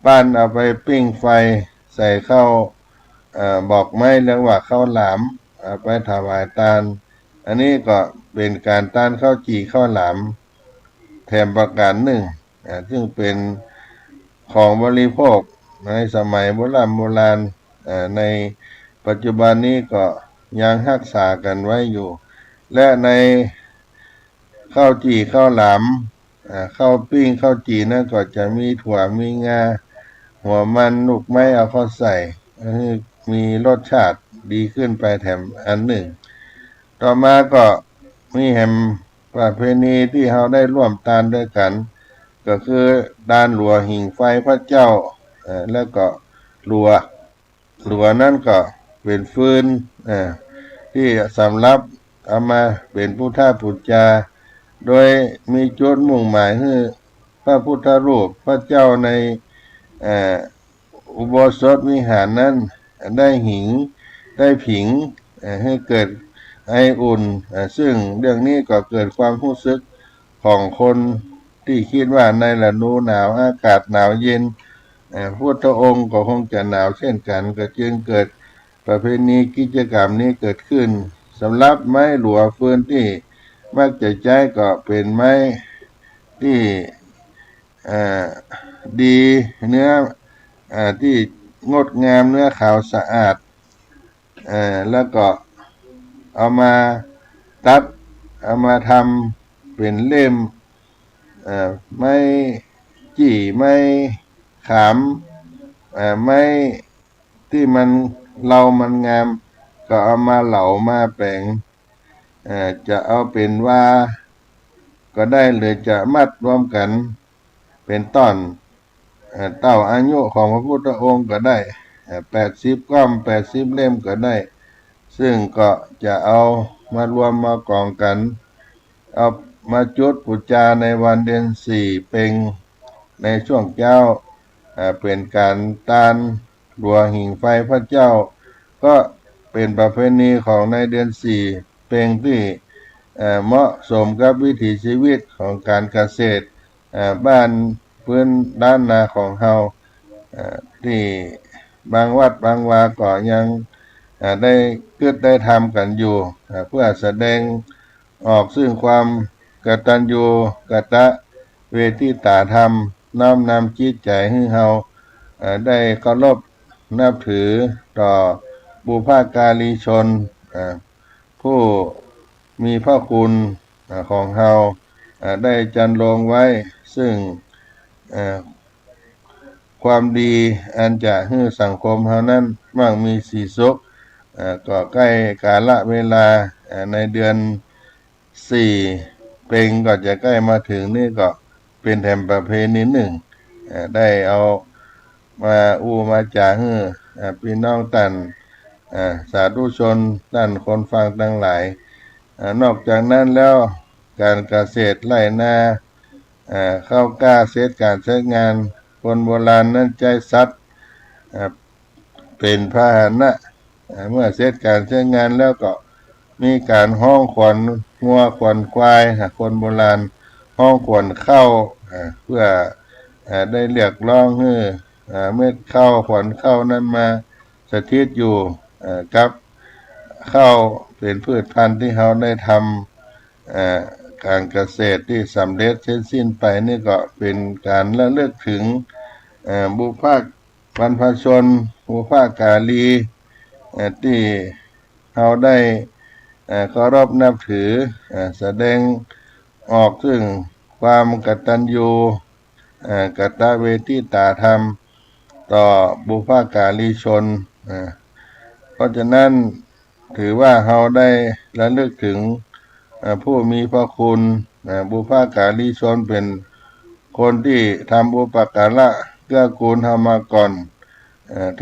ปั้นเอาไปปิ้งไฟใส่ข้าวบอกไม้เรียกว่าข้าวหลามเอาไปถวายทานอันนี้ก็เป็นการทานข้าวจี่ข้าวหลามแถมประการหนึ่งซึ่งเป็นของบริโภคในสมัยโบราณในปัจจุบันนี้ก็ยังรักษากันไว้อยู่และในข้าวจี่ข้าวหลามข้าวปิ้งข้าวจี่นั่นก็จะมีถั่วมีงาหัวมันลูกไม้เอาเข้าใส่ให้มีรสชาติดีขึ้นไปแถมอันหนึ่งต่อมาก็มีแห่งประเพณีที่เราได้ร่วมทานด้วยกันก็คือดานหลัวหิ่งไฟพระเจ้าแล้วก็หลัวนั่นก็เป็นฟืนที่สำหรับเอามาเป็นพุทธบูชาโดยมีจุดมุ่งหมายให้พระพุทธรูปพระเจ้าในอุโบสถวิหารนั้นได้หิงได้ผิงให้เกิดไออุ่นซึ่งเรื่องนี้ก็เกิดความรู้สึกของคนที่คิดว่าในฤดูหนาวอากาศหนาวเย็นพุทธองค์ก็คงจะหนาวเช่นกันก็จึงเกิดประเพณีกิจกรรมนี้เกิดขึ้นสำหรับไม้หลัวฟืนที่มักจะใช้ก็เป็นไม้ที่ดีเนื้อที่งดงามเนื้อขาวสะอาดแล้วก็เอามาตัดเอามาทำเป็นเล่มไม้จี่ไม้ขาม ไม้ที่มันงามก็เอามาเหลามาแปลงจะเอาเป็นว่าก็ได้หรือจะมัดรวมกันเป็นต้นเต้าอายุของพระพุทธองค์ก็ได้80ก้อม80เล่มก็ได้ซึ่งก็จะเอามารวมมากองกันเอามาจุดปูจาในวันเดือน4เป็งในช่วงเจ้าเป็นการตานดัวหิ่งไฟพระเจ้าก็เป็นประเพณีของในเดือน4เป็งที่เหมาะสมกับวิถีชีวิตของการเกษตรบ้านพื้นด้านนาของเฮาที่บางวัดบางวาก็ยังได้ได้ทำกันอยู่เพื่อแสดงออกซึ่งความกตัญญูกตเวทิตาธรรมน้อมนำจิตใจให้เฮาได้เคารพนับถือต่อบุพการีชนผู้มีพระคุณของเฮาได้จันลงไว้ซึ่งความดีอันจะให้สังคมเฮานั้นมั่งมีสีสุขก็ใกล้กาลเวลาในเดือน4เป็งก็จะใกล้มาถึงนี่ก็เป็นแถมประเพณีหนึ่งได้เอามามาจากให้พี่น้องตันสาธุชนตันคนฟังทั้งหลายนอกจากนั้นแล้วการเกษตรไร่นาเข้ากล้าเสร็จการใช้งานคนโบราณนั้นใจสัตว์เป็นพาหนะเมื่อเสร็จการใช้งานแล้วก็มีการห้องขวัญงัวขวัญควายคนโบราณห้องขวัญเข้าเพื่อได้เรียกร้องให้เม็ดข้าวขวัญข้าวนั้นมาสถิตอยู่กับข้าวเป็นพืชพันธุ์ที่เขาได้ทำการเกษตรที่สำเร็จเสร็จสิ้นไปนี่ก็เป็นการระลึกถึงบุพบรรพชนบุพการีที่เขาได้เคารพนับถือแสดงออกถึงความกตัญญูกตเวทิตาธรรมต่อบุพการีชนเพราะฉะนั้นถือว่าเราได้ระลึกถึงผู้มีพระคุณบุพการีชนเป็นคนที่ทำอุปการะเกื้อกูลเฮามาก่อน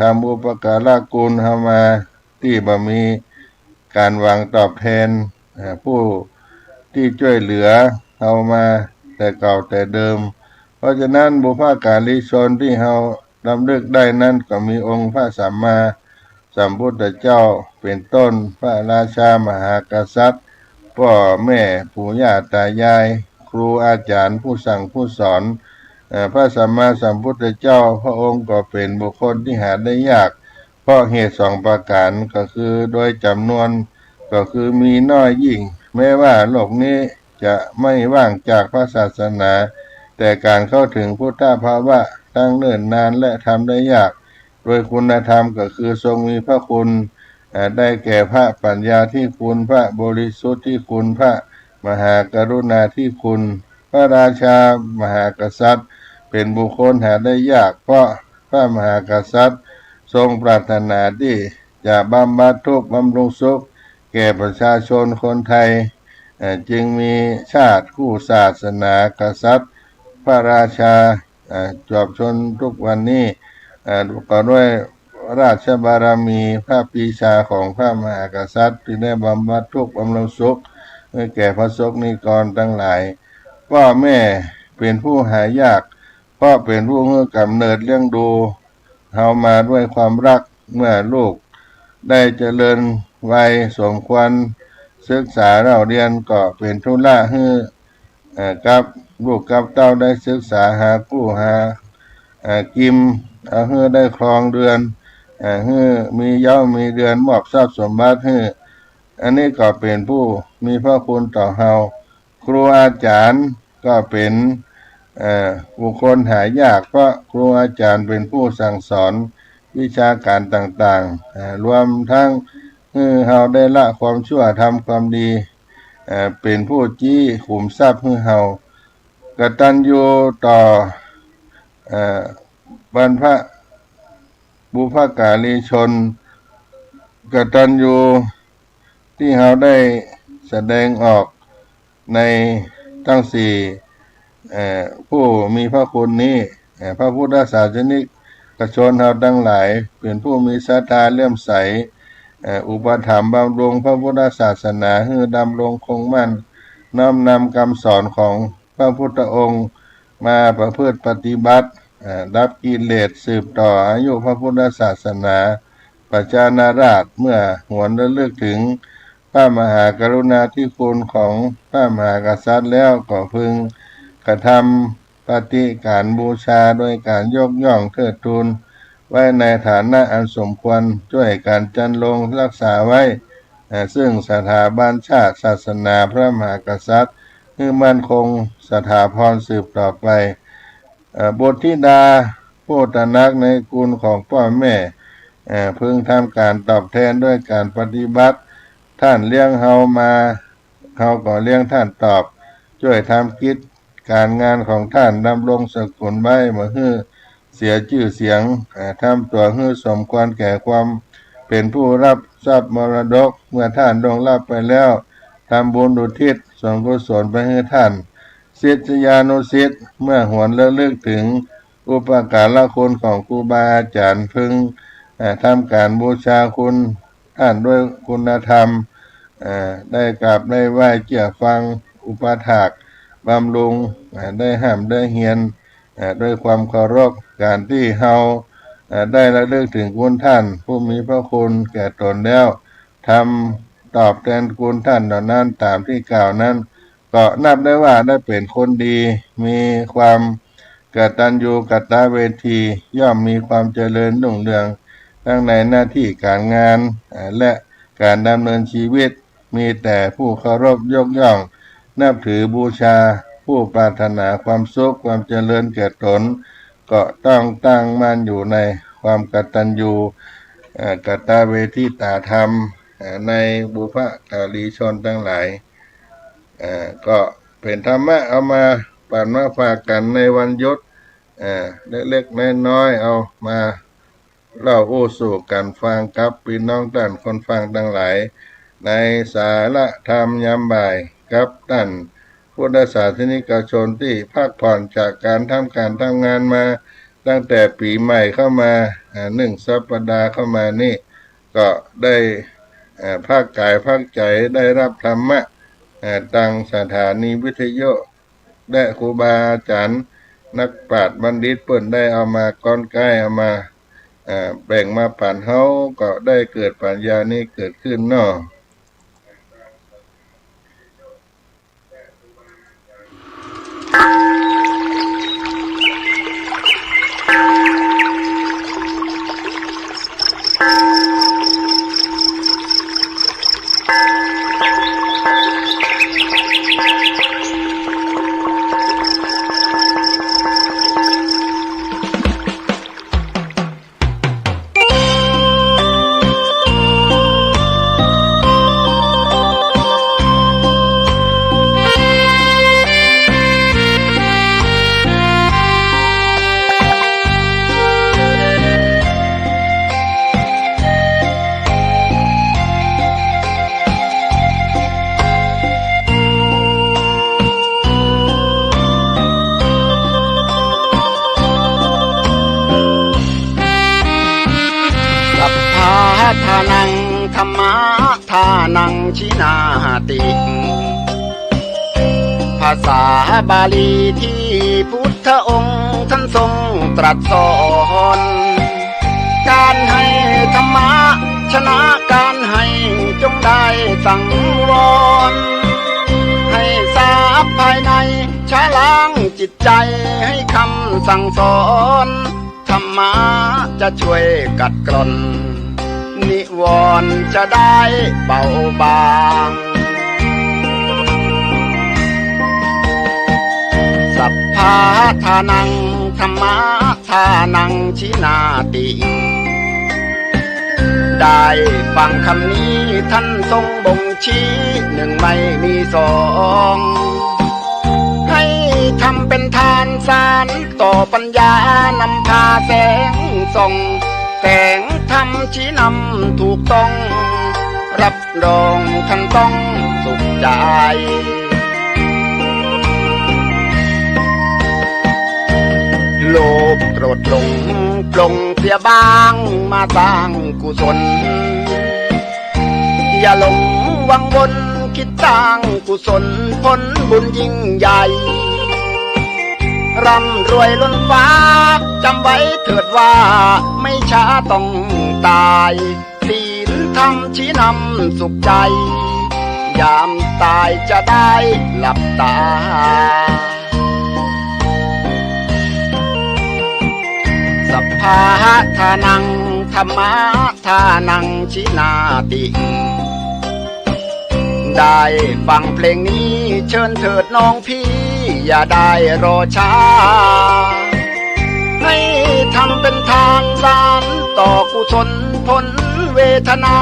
ทำอุปการะกูลเฮามาที่บ่มีการหวังตอบแทนผู้ที่ช่วยเหลือเฮามาแต่เก่าแต่เดิมเพราะฉะนั้นบุพการีชนที่เฮารำลึกได้นั้นก็มีองค์พระสัมมาสัมพุทธเจ้าเป็นต้นพระราชามหากษัตริย์พ่อแม่ปู่ย่าตายายครูอาจารย์ผู้สั่งผู้สอนพระสัมมาสัมพุทธเจ้าพระองค์ก็เป็นบุคคลที่หาได้ยากเพราะเหตุ2ประการก็คือโดยจำนวนก็คือมีน้อยยิ่งแม้ว่าโลกนี้จะไม่ว่างจากพระศาสนาแต่การเข้าถึงพุทธภาวะตั้งเนิ่นนานและทำได้ยากโดยคุณธรรมก็คือทรงมีพระคุณได้แก่พระปัญญาที่คุณพระบริสุทธิ์ที่คุณพระมหากรุณาที่คุณพระราชามหากษัตริย์เป็นบุคคลหาได้ยากเพราะพระมหากษัตริย์ทรงปรารถนาที่จะบำบัดทุกข์บำรุงสุขแก่ประชาชนคนไทยจึงมีชาติคู่ศาสนากษัตริย์พระราชาจวบชนทุกวันนี้ก็ด้วยราชบารมีพระปรีชาของพระมหากษัตริย์ที่ได้บำบัดทุกข์บำรุงสุขให้แก่พระสงฆ์นิกรทั้งหลายพ่อแม่เป็นผู้หายากเพราะเป็นผู้ให้กำเนิดเลี้ยงดูเฮามาด้วยความรักเมื่อลูกได้เจริญวัยสมควรศึกษาเราเรียนก็เป็นธุระให้กับลูกกับเต้าได้ศึกษาหากู้หากิมให้ได้ครองเรือนให้มีเย้ามีเดือนมอบทรัพย์สมบัติให้อันนี้ก็เป็นผู้มีพระคุณต่อเฮาครูอาจารย์ก็เป็นบุคคลหายากเพราะครูอาจารย์เป็นผู้สั่งสอนวิชาการต่างๆรวมทั้งเฮาได้ละความชั่วทำความดีเป็นผู้จี้ขุมทรัพย์ให้เฮากตัญญูต่อบรรพ บุพการีชนกตัญญูที่เราได้แสดงออกในทั้งสี่ผู้มีพระคุณนี้พระพุทธศาสนิกชนเราทั้งหลายเป็นผู้มีศรัทธาเลื่อมใสอุปถัมภ์บำรุงพระพุทธศาสนาให้ดำรงคงมั่นน้อมนำคำสอนของพระพุทธองค์มาประพฤติปฏิบัติดับกิเลสสืบต่ออายุพระพุทธศาสนาประชานาราชเมื่อหวนระลึกถึงพระมหากรุณาธิคุณของพระมหากษัตริย์แล้วก็พึงกระทำปฏิการบูชาโดยการยกย่องเทิดทูนไว้ในฐานะอันสมควรช่วยการจันลงรักษาไว้ซึ่งสถาบันชาติศาสนาพระมหากษัตริย์ให้มั่นคงสถาพรสืบต่อไปบทธิดาผู้ตระหนักในคุณของพ่อแม่พึงทำการตอบแทนด้วยการปฏิบัติท่านเลี้ยงเฮามาเฮาก็เลี้ยงท่านตอบช่วยทำกิจการงานของท่านดำรงสกุลไว้มาให้เสียชื่อเสียงทำตัวให้สมควรแก่ความเป็นผู้รับทรัพย์มรดกเมื่อท่านลงรับไปแล้วทำบุญอุทิศส่วนกุศลไปให้ท่านศิษยานุศิษย์เมื่อหวนระลึกถึงอุปการะคุณของครูบาอาจารย์พึงทำการบูชาคุณท่านด้วยคุณธรรมได้กราบได้ไหว้เกี่ยฟังอุปถากบำรุงได้ห้ามได้เฮียนด้วยความเคารพการที่เฮาได้ระลึกถึงคุณท่านผู้มีพระคุณแก่ตนแล้วทำตอบแทนคุณท่านเหล่านั้นตามที่กล่าวนั้นก็นับได้ว่าได้เป็นคนดีมีความกตัญญูกตเวทีย่อมมีความเจริญรุ่งเรืองทั้งในหน้าที่การงานและการดำเนินชีวิตมีแต่ผู้เคารพยกย่องนับถือบูชาผู้ปรารถนาความสุขความเจริญแก่ตนก็ต้องตั้งมั่นอยู่ในความกตัญญูกตเวทีตาธรรมในบุพการีชนทั้งหลายก็เป็นธรรมะเอามาปั่นมาฝากกันในวันหยุดเล็กๆน้อยๆเอามาเล่าอู้สู่กันฟังกับพี่น้องท่านคนฟังทั้งหลายในสาระธรรมยามบ่ายกับท่านพุทธศาสนิกชนที่พักผ่อนจากการทำงานมาตั้งแต่ปีใหม่เข้ามา1 สัปดาห์เข้ามานี่ก็ได้ภาคกายภาคใจได้รับธรรมะตั้งสถานีวิทยุและครูบาอาจารย์นักปราชญ์บัณฑิตเปิ้นได้เอามาก้อนใกล้เอามาแบ่งมาปั่นเฮาก็ได้เกิดปัญญานี้เกิดขึ้นเนาะทานังธรรมะทานังชินาติภาษาบาลีที่พุทธองค์ท่านทรงตรัสสอนการให้ธรรมะชนะการให้จงได้สังวรให้ทราบภายในชะล้างจิตใจให้คำสั่งสอนธรรมะจะช่วยกัดกร่อนนิวรณ์จะได้เบาบางสัพพะทานังธรรมะทานังชินาติได้ฟังคำนี้ท่านทรงบ่งชี้1ไม่มี2ให้ทำเป็นทานสารต่อปัญญานำพาแสงส่อง แสงธรรมชี้นำถูกต้องรับรองท่านต้องสุขใจโลภโกรธหลงปลงเสียบ้างมาสร้างกุศลอย่าหลงวังวนคิดสร้างกุศลผลบุญยิ่งใหญ่ร่ำรวยล้นฟ้าจำไว้เถิดว่าไม่ช้าต้องตายศีลธรรมชี้นำสุขใจยามตายจะได้หลับตาสัพพะทานังธรรมะทานังชินาติได้ฟังเพลงนี้เชิญเถิดน้องพี่อย่าได้รอช้าให้ทำเป็นทานสานต่อกุศลผลเวทนา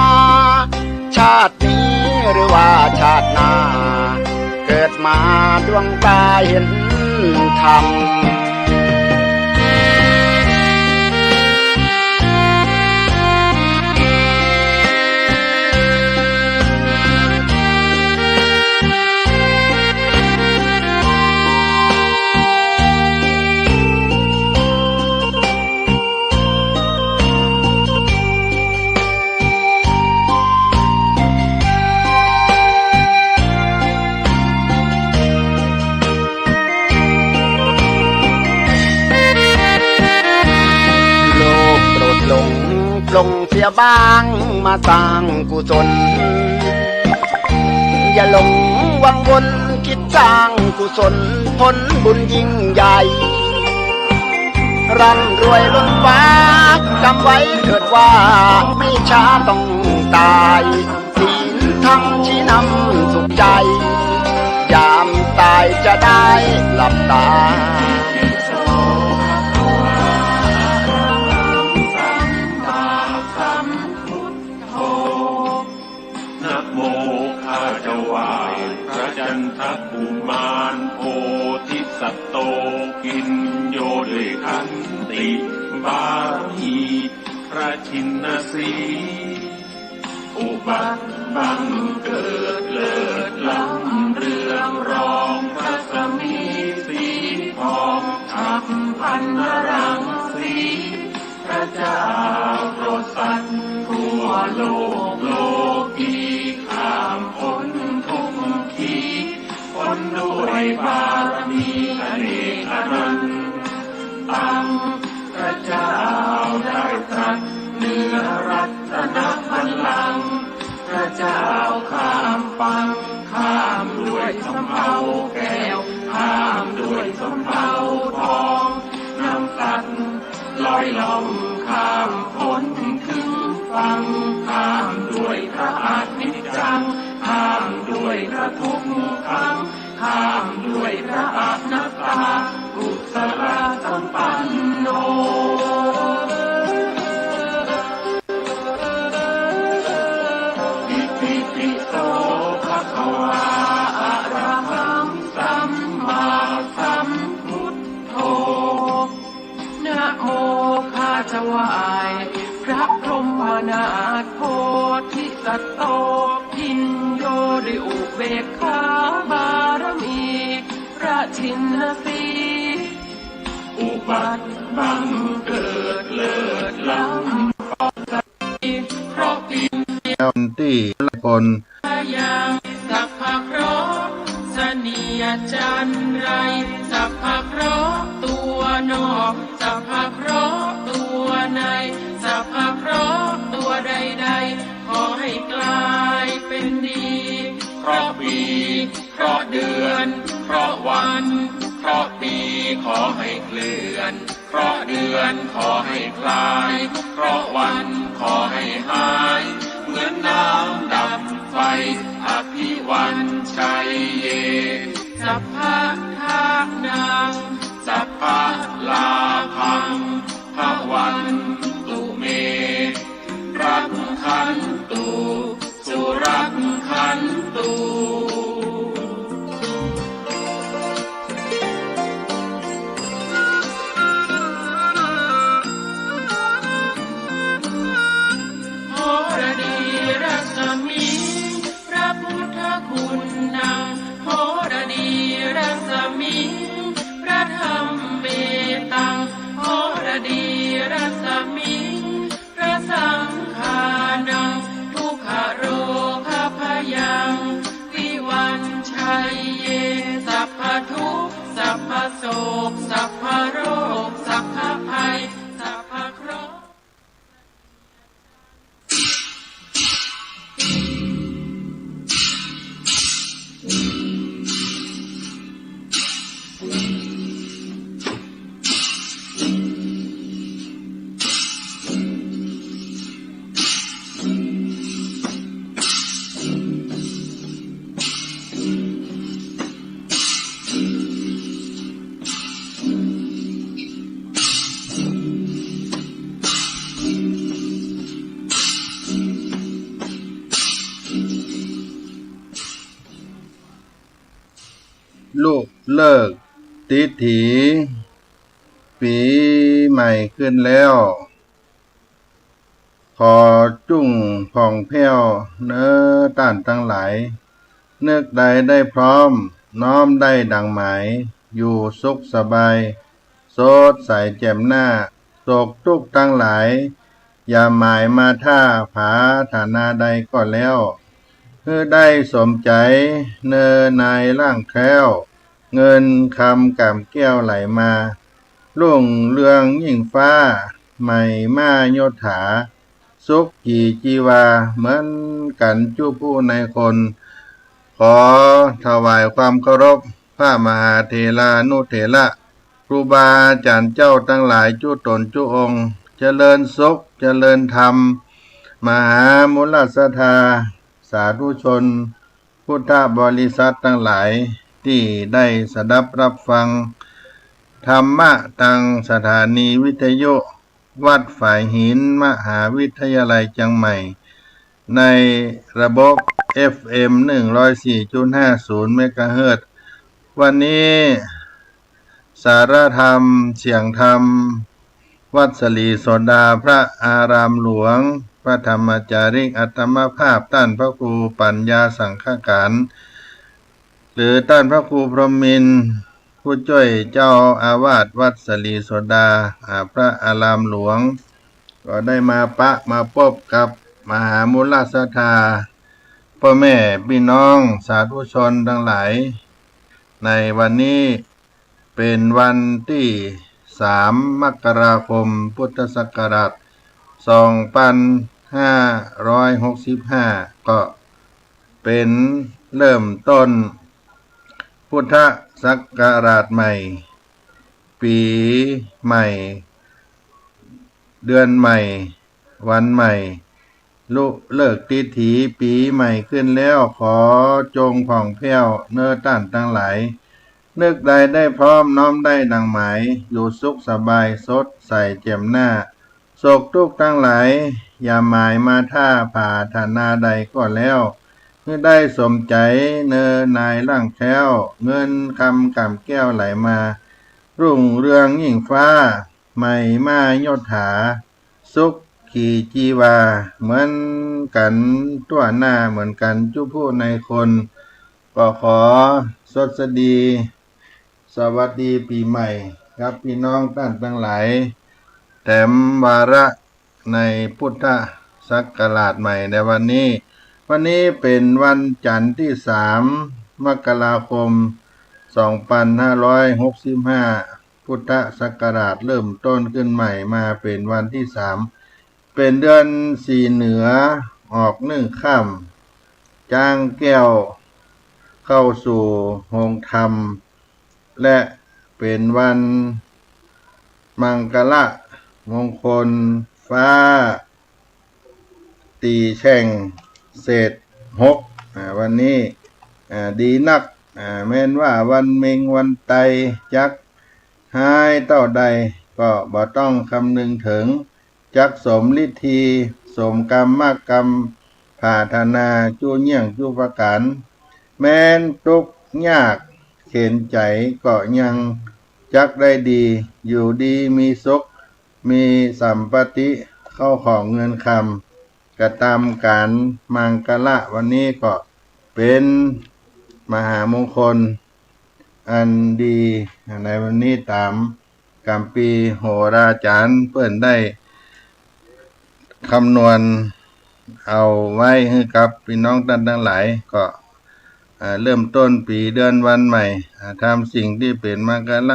ชาตินี้หรือว่าชาติหน้าเกิดมาดวงตาเห็นธรรมลงเสียบ้างมาสร้างกุศลอย่าหลงวังวนคิดสร้างกุศลผลบุญยิ่งใหญ่ร่ำรวยล้นฟ้าจำไว้เถิดว่าไม่ช้าต้องตายศีลธรรมชี้นำสุขใจยามตายจะได้หลับตาจันทกุมารโพธิสัตโตกินโยด้วยขันติบารมีพระชินสีอุบัติบังเกิดเลิศล้ำเรืองรองพระสมีสีทองทับพันรังสีพระเจ้าโปรดสัตว์ทั่วโลกโลกีข้ามพ้นทุกขีพ้นด้วยบารมีอเนกอนันต์ตั้งพระเจ้าได้ตรัสเหนือรัตนบัลลังก์พระเจ้าข้ามฟังข้ามด้วยสำเภาแก้วข้ามด้วยสำเภาทองนำสัตว์ลอยล่องข้ามพ้นถึงฟังข้ามด้วยพระอนิจจังข้ามด้วยพระทุกขังข้ามด้วยพระอนัตตากุศลสัมปันโนอิติปิโสภะคะวาอะระหังสัมมาสัมพุทโธนะโมข้าถวายพระพรหมนาถโพธิสัตโตพินโยด้วยอุเบกขาบารมีพระชินสีอุบัติบังเกิดเลิศล้ำปอสติเพราะพิมพ์ที่ละคนอย่างสัพพะเคราะห์เสนียจันไรสัพพะเคราะห์ตัวนอกสัพพะเคราะห์ตัวในสัพพะเคราะห์ตัวใดๆขอให้กลายเป็นดีเพราะปีเพราะเดือนเพราะวันเพราะปีขอให้เคลื่อนเพราะเดือนขอให้คลายเพราะวันขอให้หายเหมือนน้ำดับไฟอภิวันชัยเยสัพพะทานังสัพพะลาภังภวันตุเมรักขันตุสุรักขันตุ บุญนังโหรดีรัศมิงพระธรรมเมตังโหรดีรัศมิงพระสังฆานังทุกขโรคพยังวิวันชัยเยสัพพทุกข์สัพพโศกสัพพโรคสัพพภัยสัพพเคราะห์ ลูกเลิกติถีปีใหม่ขึ้นแล้ว ขอจุ้งผ่องแผ้วเนื้อต้านทั้งหลายนึกใดได้พร้อมน้อมได้ดังหมายอยู่สุขสบายโสดใสแจ่มหน้าโศกทุกข์ทั้งหลายอย่าหมายมาท่าผาฐานาใดก็แล้วเพื่อได้สมใจเนอนายร่างแคล้วเงินคำกำแก้วไหลมารุ่งเรืองยิ่งฟ้าใหม่มาโยธาสุขกี่จีวาเหมือนกันจู้ผู้ในคนขอถวายความเคารพพระมหาเถรานุเถระครูบาอาจารย์เจ้าทั้งหลายจู้ตนจู้องค์เจริญสุขเจริญธรรมมหามุลสธาสาธุชนพุทธบริษัททั้งหลายที่ได้สดับรับฟังธรรมะทางสถานีวิทยุวัดฝ่ายหินมหาวิทยาลัยเชียงใหม่ในระบบ FM 104.50 เมกะเฮิรตซ์วันนี้สารธรรมเสียงธรรมวัดสลีโสดาพระอารามหลวงพระธรรมจาริกอัตมภาพท่านพระครูปัญญาสังฆการหรือท่านพระครูพรหมินทร์ผู้ช่วยเจ้าอาวาสวัดสลีโสดาพระอารามหลวงก็ได้มามาพบกับมหามุลสธาพ่อแม่พี่น้องสาธุชนทั้งหลายในวันนี้เป็นวันที่3 มกราคมพุทธศักราช2565ก็เป็นเริ่มต้นพุทธศักราชใหม่ปีใหม่เดือนใหม่วันใหม่ลุเลิกติถีปีใหม่ขึ้นแล้วขอจงผ่องแผ้วเนื้อต้านทั้งหลายนึกใดได้พร้อมน้อมได้ดังหมายอยู่สุขสบายสดใสแจ่มหน้าโศกทุกข์ทั้งหลายอย่าหมายมาท่าผ่าฐานาใดก็แล้วเมื่อได้สมใจเนอนายร่างแคล้วเงินคำกำแก้วไหลมารุ่งเรืองยิ่งฟ้าใหม่มาโยธาสุขขี่จีวาเหมือนกันตัวหน้าเหมือนกันจุผู้ในคนก็ขอสวัสดีสวัสดีปีใหม่ครับพี่น้องท่านทั้งหลายแถมวาระในพุทธศักราชใหม่ในวันนี้เป็นวันจันทร์ที่3 มกราคม 2565 พุทธศักราชเริ่มต้นขึ้นใหม่มาเป็นวันที่3เป็นเดือน4เหนือออก1ค่ำจ้างแก้วเข้าสู่โรงธรรมและเป็นวันมังกละมงคลฟ้าตีแช่งเศษ6วันนี้ดีนักแม้นว่าวันเมงวันไตจักหายเต้าใดก็บ่ต้องคำนึงถึงจักสมฤทธีสมกรรมมากกรรมผาธนาจูเยี่ยงจูประการแม้นทุกข์ยากเข็นใจก็ยังจักได้ดีอยู่ดีมีสุขมีสัมปติเข้าของเงินคำกระทำการมังกละวันนี้ก็ เป็นมหามงคลอันดีในวันนี้ตามกัมปีโหราจารย์เพิ่นได้คำนวณเอาไว้ให้กับพี่น้องท่านทั้งหลายก็เริ่มต้นปีเดือนวันใหม่ทำสิ่งที่เป็นมงคล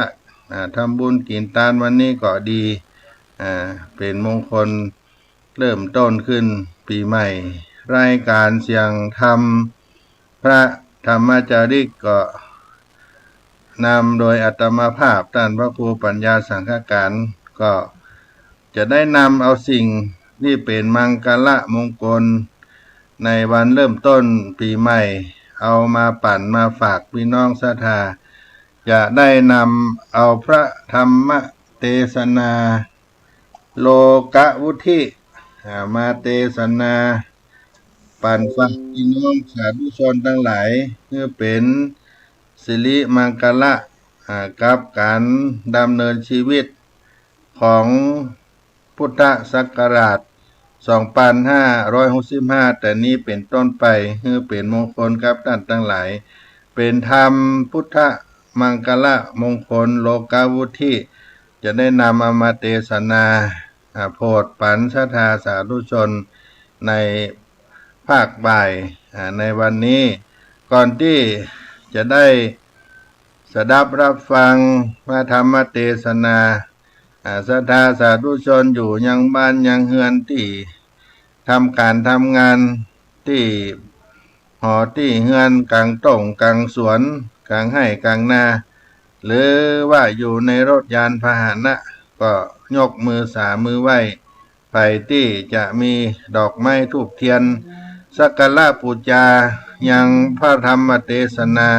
ทำบุญกินทานวันนี้ก็ดีเป็นมงคลเริ่มต้นขึ้นปีใหม่รายการเสียงธรรมพระธรรมจาริกก็นำโดยอัตมาภาพท่านพระครูปัญญาสังฆการก็จะได้นำเอาสิ่งที่เป็นมังคละมงคลในวันเริ่มต้นปีใหม่เอามาปั่นมาฝากพี่น้องศรัทธาจะได้นำเอาพระธรรมเทศนาโลกวุฒิมาเทศนาปั่นฝากพี่น้องสาธุชนทั้งหลายเพื่อเป็นสิริมังคละกับการดำเนินชีวิตของพุทธศักราช 2565 แต่นี้เป็นต้นไปเพื่อเป็นมงคลกับท่านทั้งหลายเป็นธรรมพุทธมังคละมงคลโลกวุฒิจะได้นำเอามาเทศนาโปรดปันศรัทธาสาธุชนในภาคบ่ายในวันนี้ก่อนที่จะได้สดับรับฟังพระธรรมเทศนาศรัทธาสาธุชนอยู่ยังบ้านยังเฮือนที่ทำการทำงานที่หอที่เฮือนกลางต่งกลางสวนกลางไร่กลางนาหรือว่าอยู่ในรถยานพาหนะก็ยกมือสามือไหว้ไปที่จะมีดอกไม้ธูปเทียนสักการะบูชายังพระธรรมเทศนา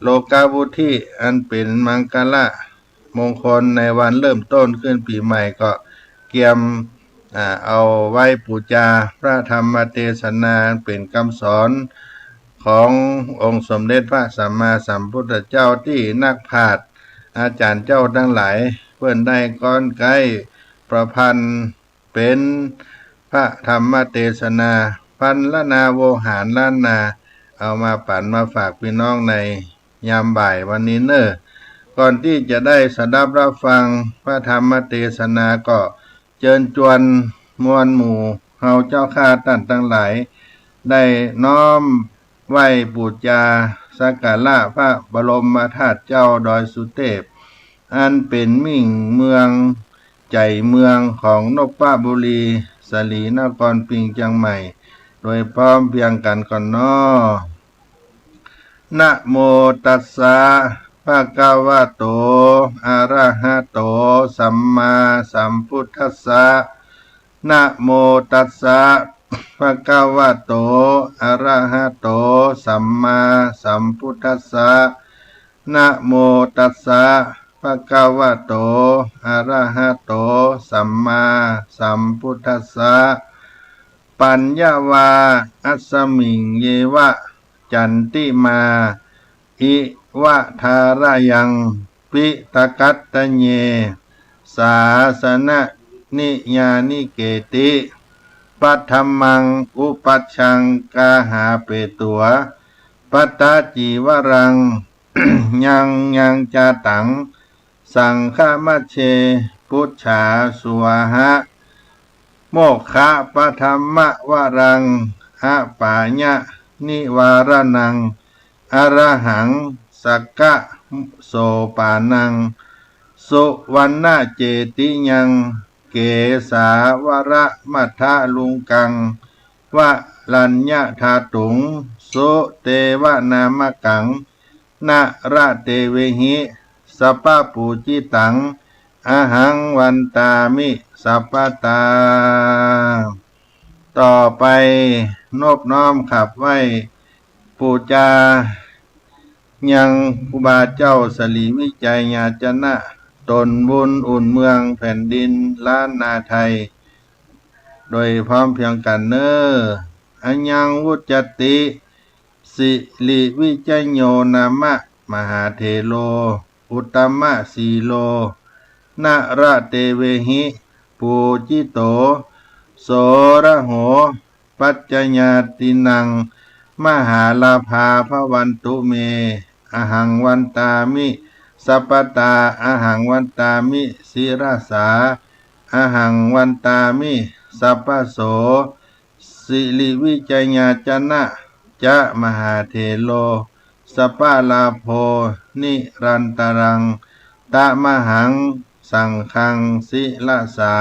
โลกวุฒิอันเป็นมังคละมงคลในวันเริ่มต้นขึ้นปีใหม่ก็เกียมเอาไว้บูชาพระธรรมเทศนาเป็นคำสอนขององค์สมเด็จพระสัมมาสัมพุทธเจ้าที่นักปราชญ์อาจารย์เจ้าทั้งหลายเพื่อนได้ก้อนไกลประพันธ์เป็นพระธรรมเทศนาพันละนาโวหารล้านนาเอามาปั่นมาฝากพี่น้องในยามบ่ายวันนี้ก่อนที่จะได้สดับรับฟังพระธรรมเทศนาก็เชิญชวนมวลหมู่เฮาเจ้าข้าท่านทั้งหลายได้น้อมไหว้บูชาสักการะพระบรมธาตุเจ้าดอยสุเทพอันเป็นมิ่งเมืองใจเมืองของนพบุรีสลีนครปิงเชียงใหม่โดยพร้อมเพียงกันก่อนนะโมตัสสะภะคะวะโตอะระหะโตสัมมาสัมพุทธัสสะนะโมตัสสะภะคะวะโตอะระหะโตสัมมาสัมพุทธัสสะนะโมตัสสะภะคะวะโตอะระหะโตสัมมาสัมพุทธัสสะปัญญาวาอัสสมิงเยวะจันติมาอิวะทารายังปิตกัตตเยสาสนะนิยานิเกติปัทธมังอุปัชชังกาหาเปตัวปัตตาจีวรัง ยังจาตังสังฆมัชเชพุทธาสุวาหะโมกขะปะธรรมะวรังอะปาญะนิวารนังอรหังสักกะโสปานังสุวรรณเจติยังเกสาวระมัทธลุงกังวะลัญญะธาตุงสุเตวะนามกังนะระเตเวหิสัพพปูจิตังอะหังวันตามิสัพพตาต่อไปนอบน้อมขับไว้ปูจายังครูบาเจ้าสลีวิจัยญาจนะตนบุญอุ่นเมืองแผ่นดินล้านนาไทยโดยพร้อมเพียงกันอัญญังวุจติสิริวิจัยโยนามะมหาเทโลอุตตมะสีโลนะระเตเวหิปูจิโตโสระโหปัจจญาตินัง มหาลาภาภวันตุเมอหังวันตามิสัพพตาอหังวันตามิศิราสาอหังวันตามิสัพพโสสิริวิจญาจนะจะมหาเทโลสัพพลาโภนิรันตรังตะมหังสังฆังศิลาสา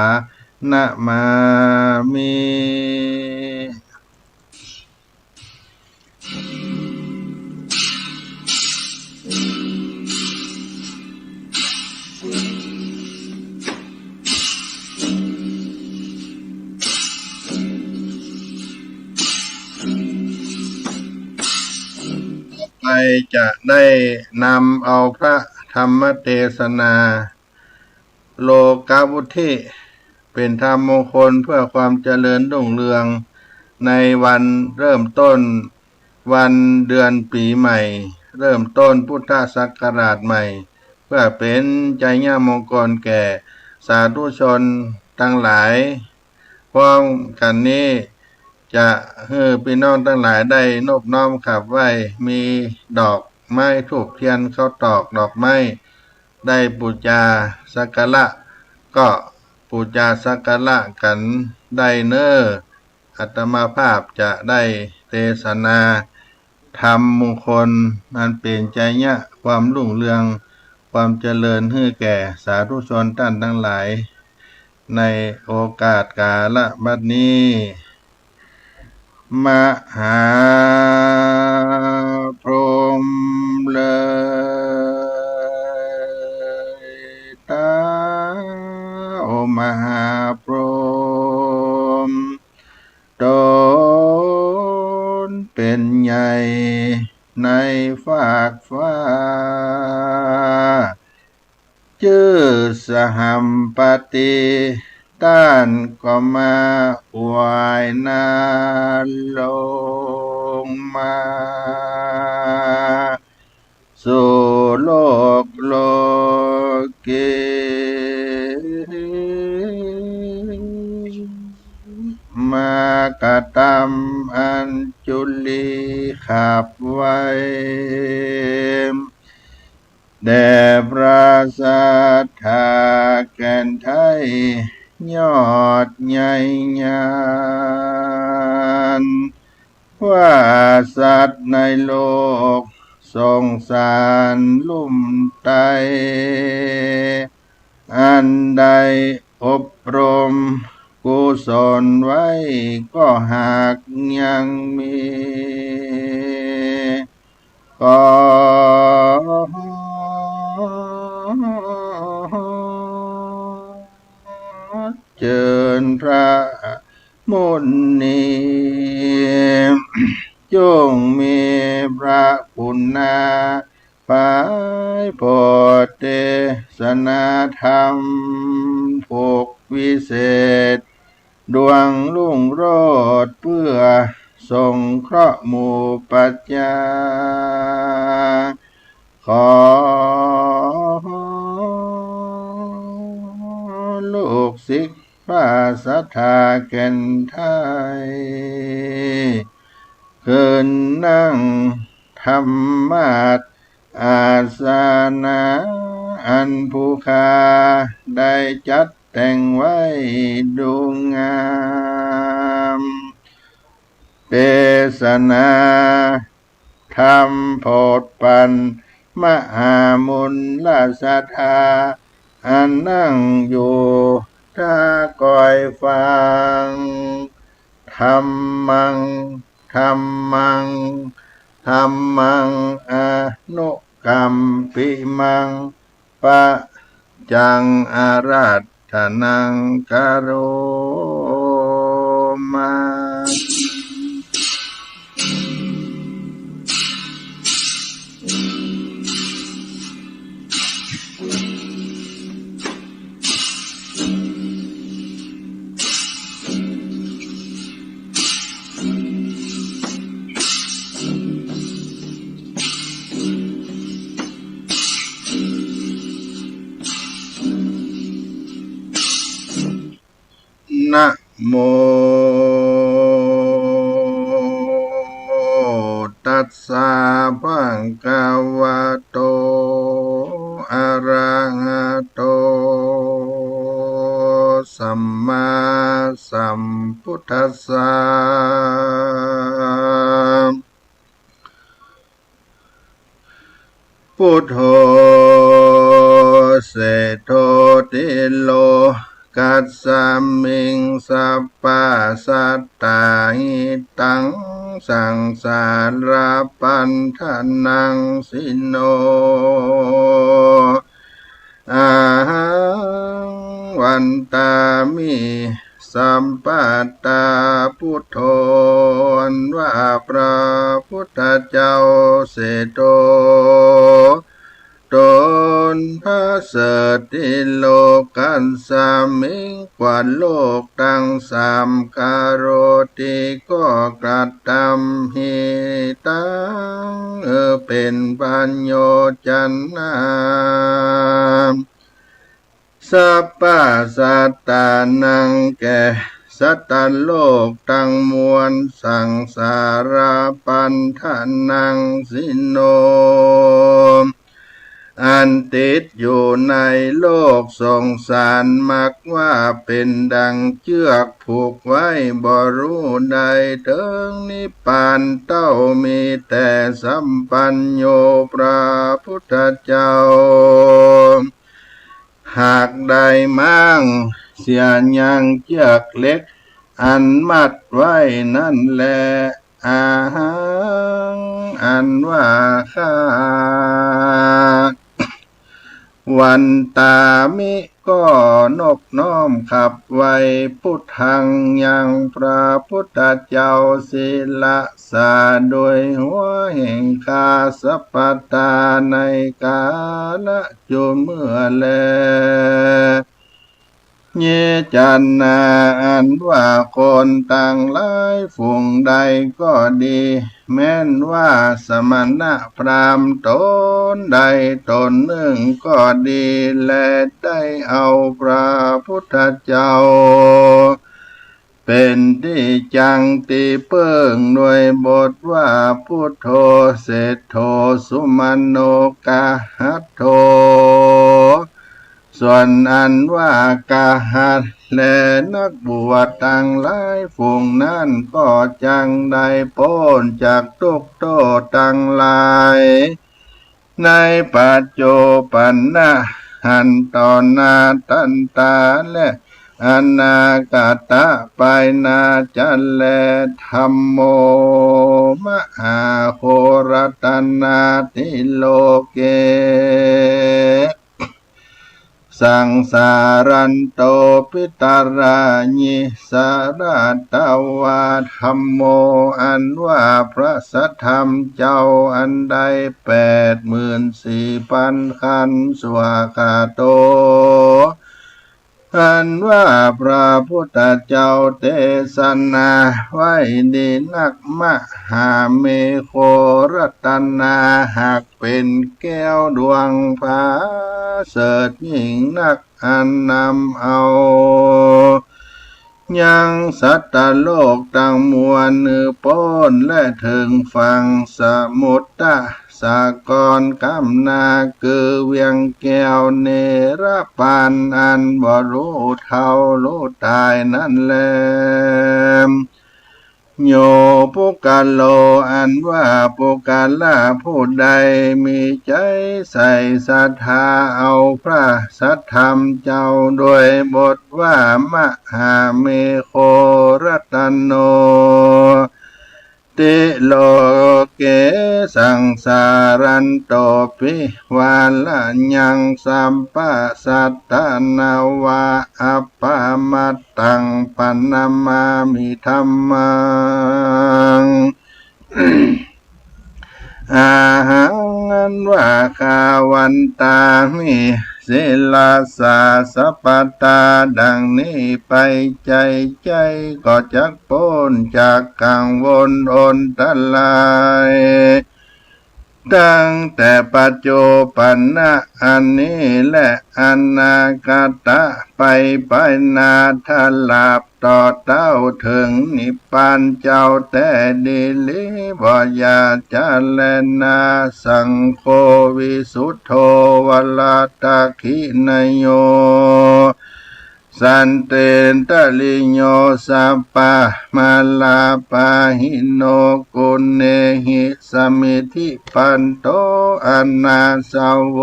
นะมามิไปจะได้นำเอาพระธรรมเทศนาโลกาวุธิเป็นธรรมมงคลเพื่อความเจริญรุ่งเรืองในวันเริ่มต้นวันเดือนปีใหม่เริ่มต้นพุทธศักราชใหม่เพื่อเป็นใจญามงคลแก่สาธุชนทั้งหลายพร้อมกันนี้จะให้พี่น้องทั้งหลายได้นอบน้อมขับไหว้มีดอกไม้ธูปเทียนข้าวตอกดอกไม้ได้บูชาสักการะก็บูชาสักการะกันได้เน้ออาตมาภาพจะได้เทศนาธรรมมงคลนั้นเป็นใจญะความรุ่งเรืองความเจริญให้แก่สาธุชนท่านทั้งหลายในโอกาสกาลบัดนี้มหาพรหมเลยตาโอมหาพรหมตนเป็นใหญ่ในฝากฟ้าชื่อสหัมปติต้านก็มาไหวนาลงมาสู่โลกโลกีมากะตำอัญจุลีขับไว้แด่พระสัทธาแก่นไทยยอดใหญ่ยานว่าสัตว์ในโลกสงสารลุ่มไตอันใดอบรมกุศลไว้ก็หากยังมีก็เชิญพระมุนีจงมีพระปุณณาภายโพธิเทศนาธรรมผูกวิเศษดวงรุ่งโรจน์เพื่อสงเคราะห์หมู่ปัจจาขอลูกศิษย์พระสัทธาแก่นไทยคืนนั่งธรรมาสอาสนะอันผู้ค่าได้จัดแต่งไว้ดูงามเทศนาธรรมโพธิปันมหามุลศรัทธาอันนั่งอยู่ถ้าก่อยฟังธรรมังธรรมังธรรมังอนุกัมปิมังปะจังอาราธนังกโรมา นะโม สังฆวะโตอะระหะโตสัมมาสัมพุทธัสสะพุทโธเสโทติโลกัสสมิงสัพพะสัตตาหิตังสังสาราปันธนังสิโนอาหังวันตามิสัมปัตตาพุทโธว่าพระพุทธเจ้าเสโตตนพระเสติโลกันสามิงกว่าโลกตั้งสามการโรติก็กระทำหิตังเป็นปัญโยจันนาสัพพะสัตตานังแก่สัตตโลกตั้งมวลสังสาราปันธนังสิโนอันติดอยู่ในโลกสงสารมักว่าเป็นดังเชือกผูกไว้บ่รู้ใดถึงนิพพานเต้ามีแต่สัมปัญโยพระพุทธเจ้าหากได้มั่งเสียยังเชือกเล็กอันมัดไว้นั่นแลอาหังอันว่าข้าวันตามิก็นบน้อมขับไว้พุทธังยังพระพุทธเจ้าศิลสาโดยหัวแห่งคาสัพพตาในกาลจุเมื่อแลเยจันนาอันว่าคนต่างหลายฝูงใดก็ดีแม้นว่าสมณะพราหมณ์ตนใดตนหนึ่งก็ดีและได้เอาพระพุทธเจ้าเป็นที่จังตีเปิ้งด้วยบทว่าพุทโธเสทโธสุมาโนกาหัตโธส่วนอันว่ากาหัตและนักบวชต่างหลายฝูงนั้นก็จังได้พ้นจากทุกข์โทษต่างหลายในปัจจุบันนะหันตอนนาตันตาและอนาคตะไปนาจันแลธัมโมมหาโครัตนาติโลเกสังสารันโตปิตาราญิสาราตวาธัมโมอันว่าพระสัทธรรมเจ้าอันใด84,000 ขันธ์สวากาโตอันว่าพระพุทธเจ้าเทศนาไว้ดีนักมหาเมโครัตนาหากเป็นแก้วดวงฟ้าเสดยิ่งนักอันนำเอายังสัตตโลกตั้งมวลพ้นและถึงฝั่งสมุทรสากรกำนาคือเวียงแก้วเนรปานอันบ่รู้เท่ารู้ตายนั่นแลโยปุกาโลอันว่าปุกาลาผู้ใดมีใจใส่ศรัทธาเอาพระสัทธรรมเจ้าโดยบทว่ามหาเมโครัตโนติโลเกสังสารันโตปิวาลยังสัมปัสสัตตนาวาอัปปามัตตังปันนามามิธัมมัง อาหังอันว่าคาวันตามิศิลาสาสัพพตาดังนี้ไปใจก็จักพ้นจากกังวลอนตราย ตั้งแต่ปัจจุบันนะอันนี้และอนาคตะไปนาทลาบต่อเต้าถึงนิพพานเจ้าแต่ดีลิบอยาจาเลนาสังโฆวิสุทโธวลาตาคินโยสันเตนตะลิโยสัปปะมาลาปาหิโนกุณเนหิสมิธิปันโตอนาสาวโว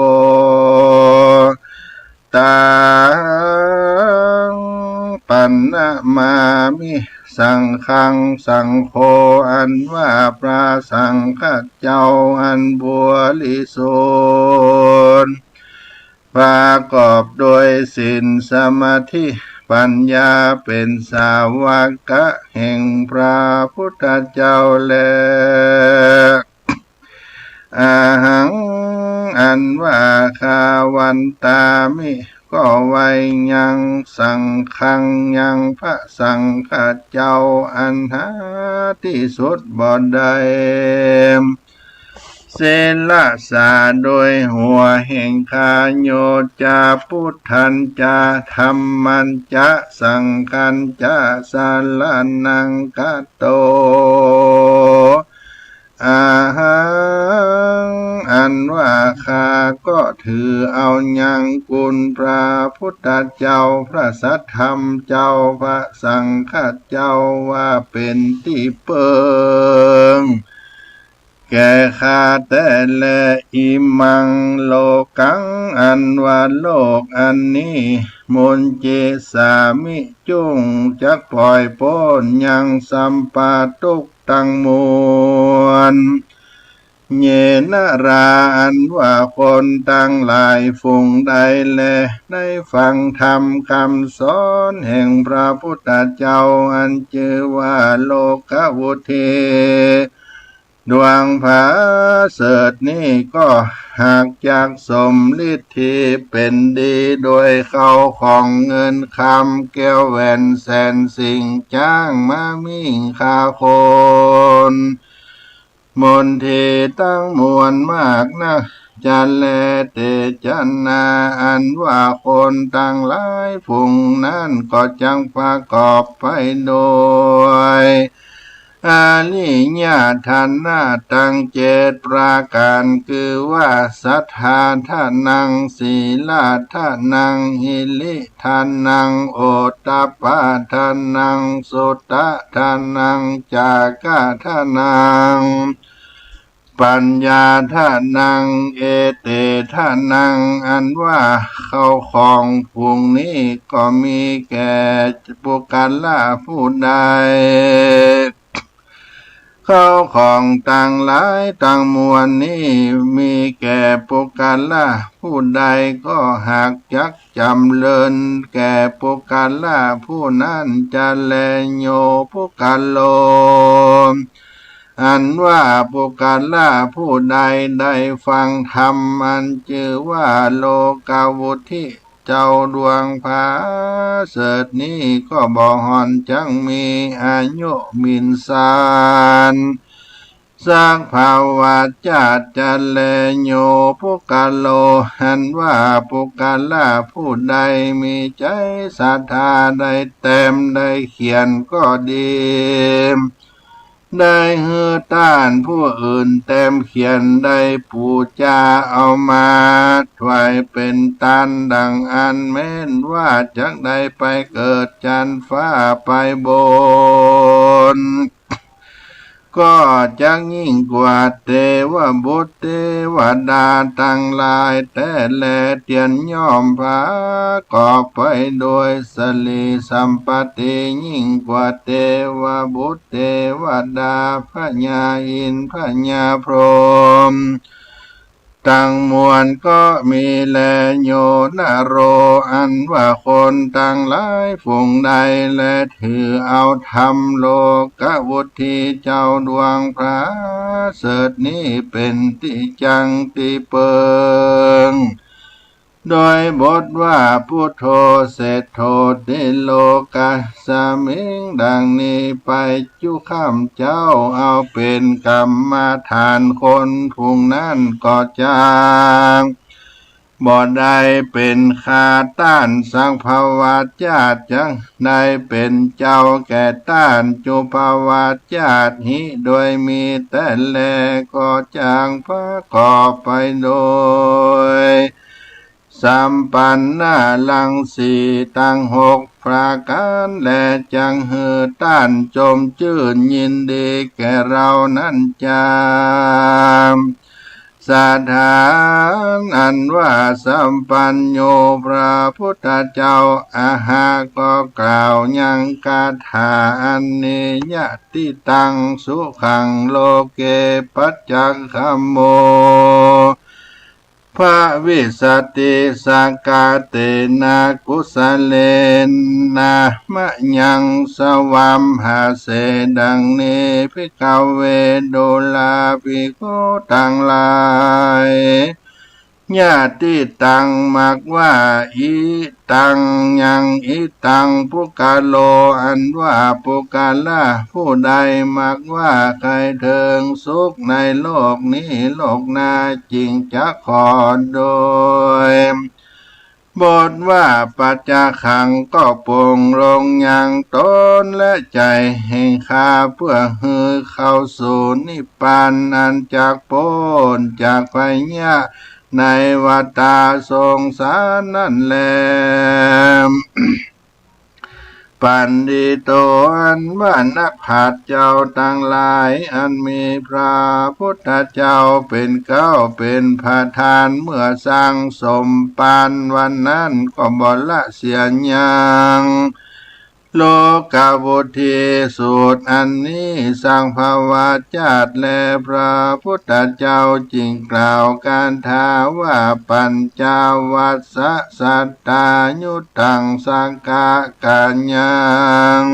ตังปันนะมามิสังฆังสังโฆอันว่าพระสังฆเจ้าอันบริสุทธิ์ประกอบโดยศีลสมาธิปัญญาเป็นสาวกะแห่งพระพุทธเจ้าแลอาหังอันว่าคาวันตามิก็ไว้ยังสังฆังยังพระสังฆเจ้าอันหาที่สุดบ่ได้เสลสาโดยหัวแห่งคาโยจาพุทธันจาธรรมันจาสังฆันจาสาลานังกัตโตอาหังอันว่าข้าก็ถือเอายังกุลพระพุทธเจ้าพระสัทธรรมเจ้าพระสังฆเจ้าว่าเป็นที่เปิงแก่ข้าแต่และอิมังโลกังอันว่าโลกอันนี้มนเจสามิจุงจักปล่อยพ้นยังสัมปาทุกตังมวลเยนะราอันว่าคนตั้งหลายฝูงใดแลได้ฟังธรรมคำสอนแห่งพระพุทธเจ้าอันชื่อว่าโลกวุธีดวงผาเสดนี้ก็หากจากสมฤทธิเป็นดีโดยเข้าของเงินคำแก้วแหวนแสนสิ่งจ้างมามิ่งคาคนมนเทตั้งมวลมากนะจันแลเตจันนาอันว่าคนตั้งหลายฝูงนั้นก็จังประกอบไปโดยอาลิญาทานาตั้งเจตประการคือว่าสัทธาทานังศีลาทานังหิริทานังโอตตปปาทานังสุตตะทานังจากาทานังปัญญาทานังเอเตทานังอันว่าเข้าของพวงนี้ก็มีแก่ปุกละผู้ใดเข้าของต่างหลายต่างมวลนี้มีแก่ปุกละผู้ใดก็หากจักจำเลินแก่ปุกละผู้นั้นจะแลโยปุกโลอันว่าปุกละผู้ใดได้ฟังธรรมอันชื่อว่าโลกาวุธิเจ้าดวงผาเสดนี้ก็บ่หอนจังมีอายุมินสานสักภาวะจัดจันเลโยปุกโลหันว่าปุกละผู้ใดมีใจศรัทธาได้เต็มได้เขียนก็ดีได้ฮือต้านผู้อื่นเต็มเขียนได้ปูจาเอามาถวายเป็นตานดังอันแม้นว่าจักได้ไปเกิดจันฟ้าไปบนก็จักยิ่งกว่าเทวบุตรเทวดาทั้งหลายแต่แลเตียนย่อมพากอบไปโดยสลีสัมปติยิ่งกว่าเทวบุตรเทวดาพญาอินทร์พญาพรหมตั้งมวลก็มีแลโยนาโรอันว่าคนตั้งหลายฝูงใดและถือเอาธรรมโลกวุธีเจ้าดวงพระเสดนี้เป็นที่จังที่เปิง โดยบทว่าพุทโธเศธโธเดโลกาสมิงดังนี้ไปจุข้ามเจ้าเอาเป็นกรรมฐานคนผู้นั้นก็จางบ่ได้เป็นขาต้านสังภาวะญาติจังได้เป็นเจ้าแก่ต้านจุภาวะญาติหิโดยมีแต่แลก็จางพระก่อไปโดยสัมปันนาลังสีตั้งหกประการและจังหือต้านจมชื่นยินดีแก่เรานั้นจามสถานอันว่าสัมปันโยพระพุทธเจ้าอาหาก็กล่าวยังคาถาอันนี้ยะติตังสุขังโลเกปัจจังคัมโมพระวิสัตติสังกาเตนะกุสเลนะมะยังสวัมหาเสดังนี้ภิกขเวโดลาภิกขุทั้งหลายญาติตังมักว่าอิตังยังอิตังปุกาโลอันว่าปุกาละผู้ใดมักว่าใครเถิงสุขในโลกนี้โลกหน้าจริงจะขอโดยบทว่าปัจจาขังก็ปลงลงยังตนและใจแห่งข้าเพื่อฮือเข้าสู่นิพพานอันจากพ้นจากไฟยะในวัฏฏะสงสารนั่นแล ปันดิโตอันว่านักผัดเจ้าทั้งหลายอันมีพระพุทธเจ้าเป็นเก้าเป็นประธานเมื่อสร้างสมปานวันนั้นก็บ่ละเสียยังโลกาวุธีสูตรอันนี้สร้างภาวะญาติและพระพุทธเจ้าจริงกล่าวการท้าว่าปัญจวัสสะสัตตายุตังสังฆากัญญัง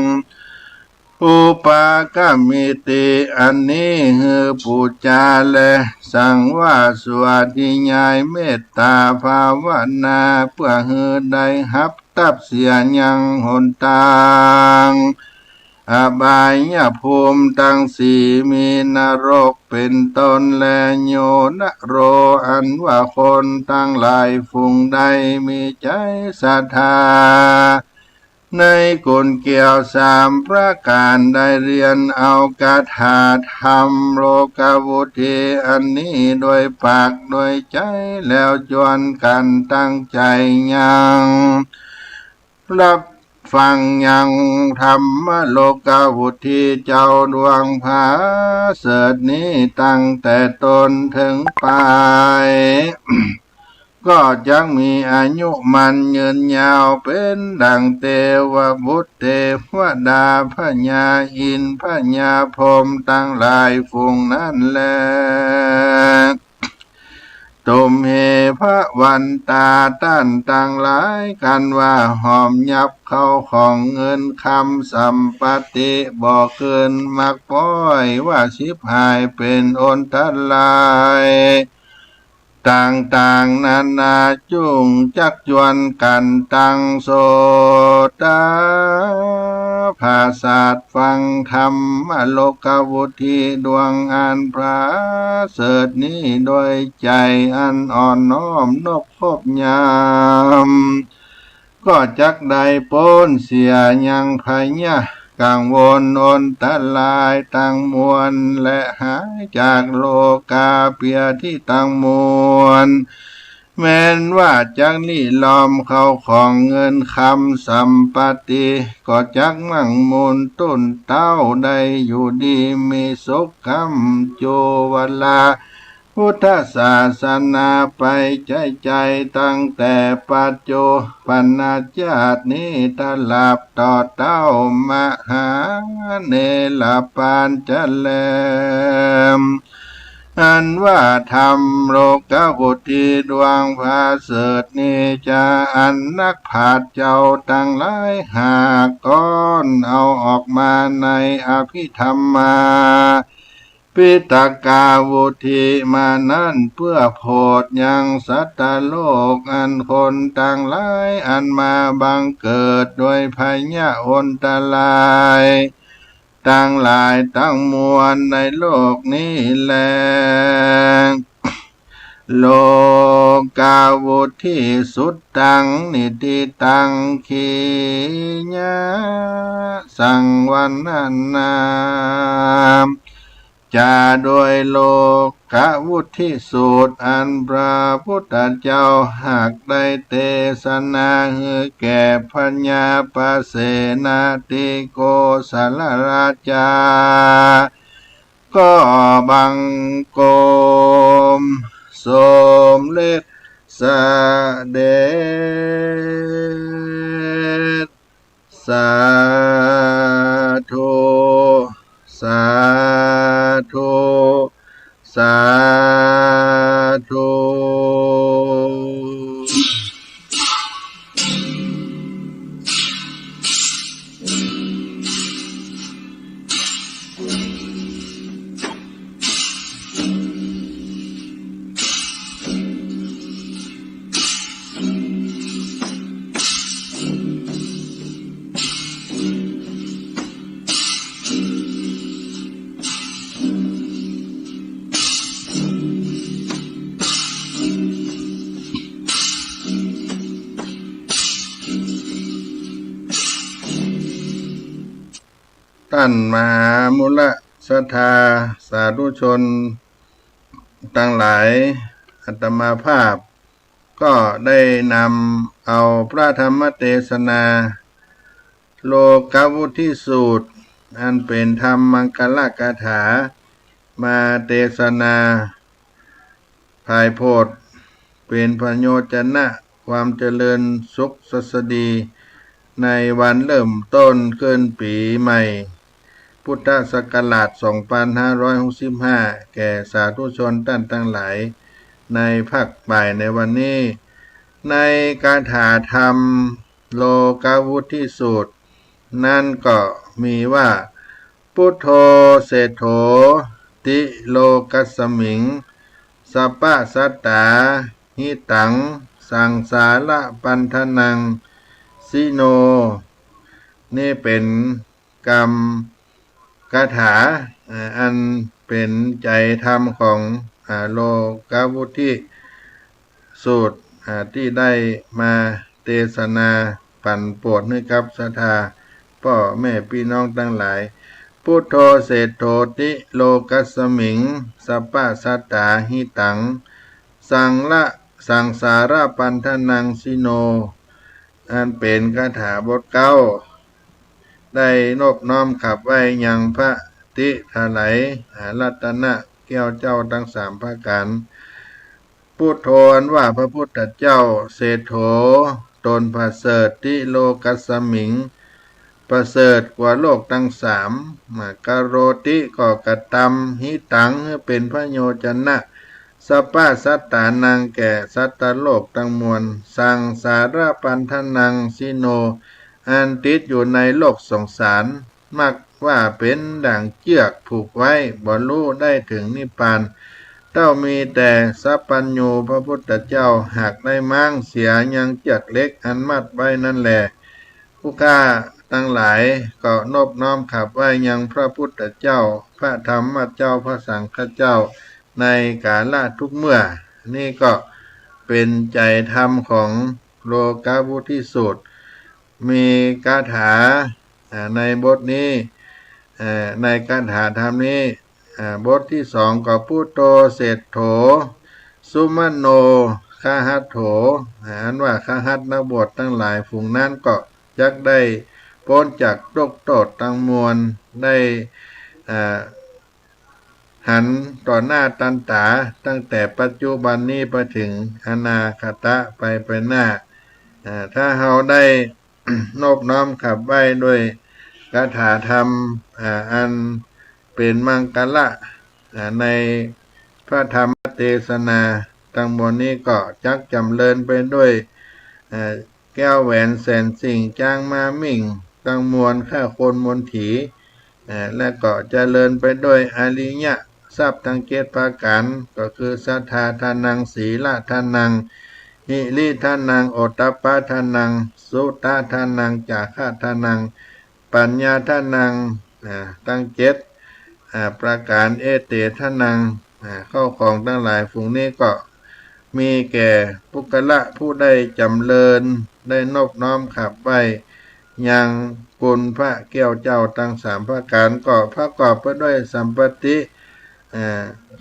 อุปกมิติอันนี้ฮือปูจาและสังว่าสวัสดิญายเมตตาภาวนาเพื่อฮือได้หับตับเสียยังหนทางอบายภูมิตั้งสี่มีนรกเป็นต้นและโยนโรอันว่าคนตั้งหลายฟุงใดมีใจศรัทธาในกลเกี่ยวสามประการได้เรียนเอาคาถาธรรมโลกวุธีอันนี้โดยปากโดยใจแล้วจวนกันตั้งใจยังรับฟังยังธรรมโลกวุธีเจ้าดวงผาเสดนี้ตั้งแต่ต้นถึงปลาย ก็จักมีอายุมันยืนยาวเป็นดังเทวบุตรเทวดาพญาอินทร์พญาพรหมตั้งหลายฝูงนั้นแลตุมเหพระวันตาต้านต่างหลายกันว่าหอมยับเข้าของเงินคำสัมปติบอกเกินมักป้อยว่าชิบหายเป็นอนทลายต่างๆนานาจุงจักจวนกันตั้งโสตาภาษาฟังธรรมโลกวุธีดวงอันพระเสริฐนี้โดยใจอันอ่อนน้อมนบคบยามก็จักได้พ้นเสียยังพยะกังวลอนตลายตั้งมวลและหายจากโลกาเปียที่ตั้งมวลแม้นว่าจักนี่ล้อมเข้าของเงินคำสัมปติก็จักมั่งมูลต้นเต้าได้อยู่ดีมีสุขคำโจวลาพุทธศาสนาไปใจตั้งแต่ปัจจุบันชาตินี้ตลาบต่อเต้ามหาเนลปานจะแลมอันว่าธรรมโลกวุธีดวงพาเสดนี้จะอันนักผาดเจ้าตั้งหลายหากก้อนเอาออกมาในอภิธรรมาเ ปิตกาวุธิมานั้นเพื่อโพดยังสัตว์โลกอันคนต่างหลายอันมาบังเกิดโดยพยาอนตรายตั้งหลายตั้งมวลในโลกนี้แล โลกาวุธิสุดตังนิติตังขีญาสังวันนันนามจะโดยโลกาวุธิสูตรอันพระพุทธเจ้าหากได้เทศนาให้แก่พญาปเสนาติโกศลราชาก็บังกมสมเด็จเสด็จสาธุสาธุสาธุ ท่านมหามุลศรัทธาสาธุชนทั้งหลายอาตมาภาพก็ได้นำเอาพระธรรมเทศนาโลกวุธิสูตรอันเป็นธรรมมังคลกถามาเทศนาภายโพธิเป็นพโยชนะความเจริญสุขสสดีในวันเริ่มต้นขึ้นปีใหม่พุทธศักราช 2565 แก่สาธุชนท่านทั้งหลายในภาคบ่ายในวันนี้ ในคาถาธรรมโลกวุธิสูตรนั่นก็มีว่าพุทโธเศรษโธติโลกัสสมิงสัพพะสัตตาหิตังสังสาระปันธนังสิโนนี่เป็นกรรมคาถาอันเป็นใจธรรมของโลกวุธิสูตรที่ได้มาเทศนาปั่นโปรดให้กับศรัทธาพ่อแม่พี่น้องทั้งหลายพุทโธเศรษโธติโลกัสสมิงสัพพะสัตตาหิตังสังสาระปันธนังสิโนอันเป็นคาถาบทเก้าได้นบน้อมขับไว้ยังพระติถลายรัตนะแก้วเจ้าทั้งสามประการพุทโธอันว่าพระพุทธเจ้าเศรษโธตนประเสริฐติโลกัสสมิงประเสริฐกว่าโลกทั้งสามกโรติก็กระทำหิตังเป็นพระโยชนะสัพพะสัตตานังแก่สัตว์โลกทั้งมวลสังสาระปันธนังสิโนอันติดอยู่ในโลกสงสารมักว่าเป็นดั่งเชือกผูกไว้บรรลุได้ถึงนิพพานเต้ามีแต่สัพพัญญูพระพุทธเจ้าหากได้มั่งเสียยังเชือกเล็กอันมัดไว้นั่นแหละผู้ข้าทั้งหลายก็นบน้อมขับไว้ยังพระพุทธเจ้าพระธรรมเจ้าพระสังฆเจ้าในกาลทุกเมื่อนี่ก็เป็นใจธรรมของโลกวุธิสูตรมีคาถาในบทนี้ในคาถาธรรมนี้บทที่สองก็พุทโธเศรษโธสุมโนคาหัตโถอันว่าคาหัตนักบวชทั้งหลายฝูงนั้นก็จักได้พ้นจากโรคโทษทั้งมวลได้หันต่อหน้าตันตาตั้งแต่ปัจจุบันนี้ไปถึงอนาคตไปหน้าถ้าเราได้ นบน้อมขับไว้ด้วยคาถาธรรมอันเป็นมังคละในพระธรรมเทศนาทั้งหมดนี้ก็จักจำเริญไปด้วยแก้วแหวนแสนสิ่งจ้างมามิ่งตั้งมวลข้าคนมนถีและก็เจริญไปด้วยอริย ทรัพย์ทั้งเจ็ดประการก็คือศรัทธาทานังศีลทานังหิริทานังโอตตัปปะทานังสุตตะทานังจาคะทานังปัญญาทานังทั้งเจ็ดประการเอเตทานังเข้าของทั้งหลายฝูงนี้ก็มีแก่ปุคละผู้ได้จำเริญได้นอบน้อมขับไว้ยังกุลพระแก้วเจ้าทั้งสามประการก็ประกอบไปด้วยสัมปติ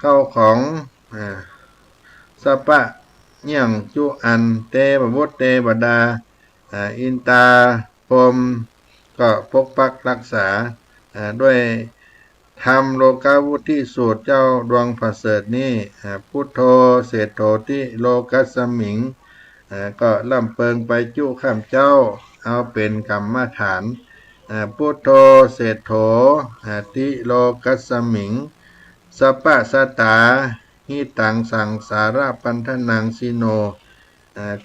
เข้าของสัพพะเยี่ยงจุอันเตบวุตเตบดาอินตาพรหมก็ปกปักรักษาด้วยธรรมโลกาวุธิสูตรเจ้าดวงประเสริฐนี้พุทโธเศรษโธติโลกัสสมิงก็ล่ำเปิงไปจุข้ามเจ้าเอาเป็นกรรมฐานพุทโธเศรษโธติโลกัสสมิงสัพพะสัตตาหิตังสังสารปันธนังสิโน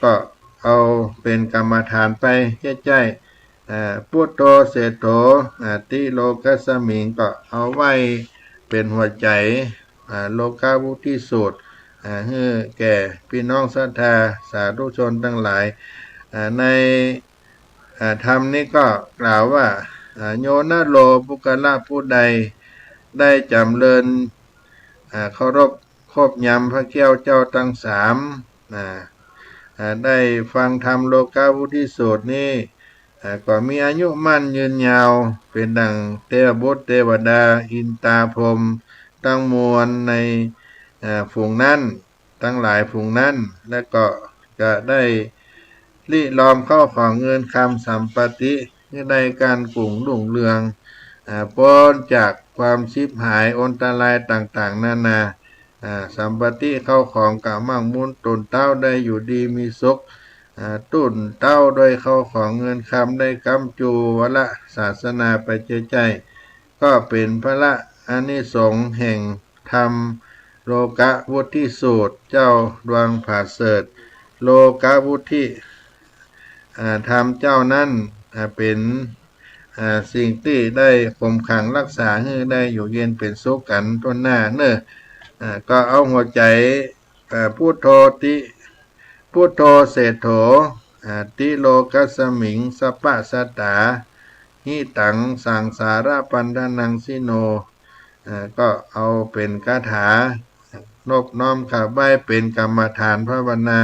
ก็เอาเป็นกรรมฐานไปใกล้ๆพุทโธเศรษโธติโลกัสสมิงก็เอาไว้เป็นหัวใจโลกาวุธิสูตรให้แก่พี่น้องศรัทธาสาธุชนทั้งหลายในธรรมนี้ก็กล่าวว่าโยนะโลปุคละผู้ใดได้จำเริญเคารพครบยำพระแก้วเจ้าทั้งสามได้ฟังธรรมโลกาวุธิสูตรนี้ก็มีอายุมั่นยืนยาวเป็นดังเทวบุตรเทวดาอินตาพรหมตั้งมวลในฝูงนั้นทั้งหลายฝูงนั้นและก็จะได้ลิลอมเข้าของเงินคำสัมปติได้การกุ่งรุ่งเรืองพ้นจากความชิบหายอนตรายต่างๆนานาสัมปติเข้าของกะมั่งมุนตุนเต้าได้อยู่ดีมีสุขตุนเต้าโดยเข้าของเงินคำได้กำจูวละศาสนาไปใจก็เป็นพระอานิสงส์แห่งธรรมโลกาวุธิสูตรเจ้าดวงผาเสริฐโลกาวุธิธรรมเจ้านั้นเป็นสิ่งที่ได้คมขังรักษาให้ได้อยู่เย็นเป็นสุขกันต้นหน้าเนอะก็เอาหัวใจพุทโธเศรษโธติโลกัสสมิงสัพพะสัตตาหิตังสังสารปันธนังสิโนก็เอาเป็นคาถานบน้อมขับไว้เป็นกรรมฐานภาวนา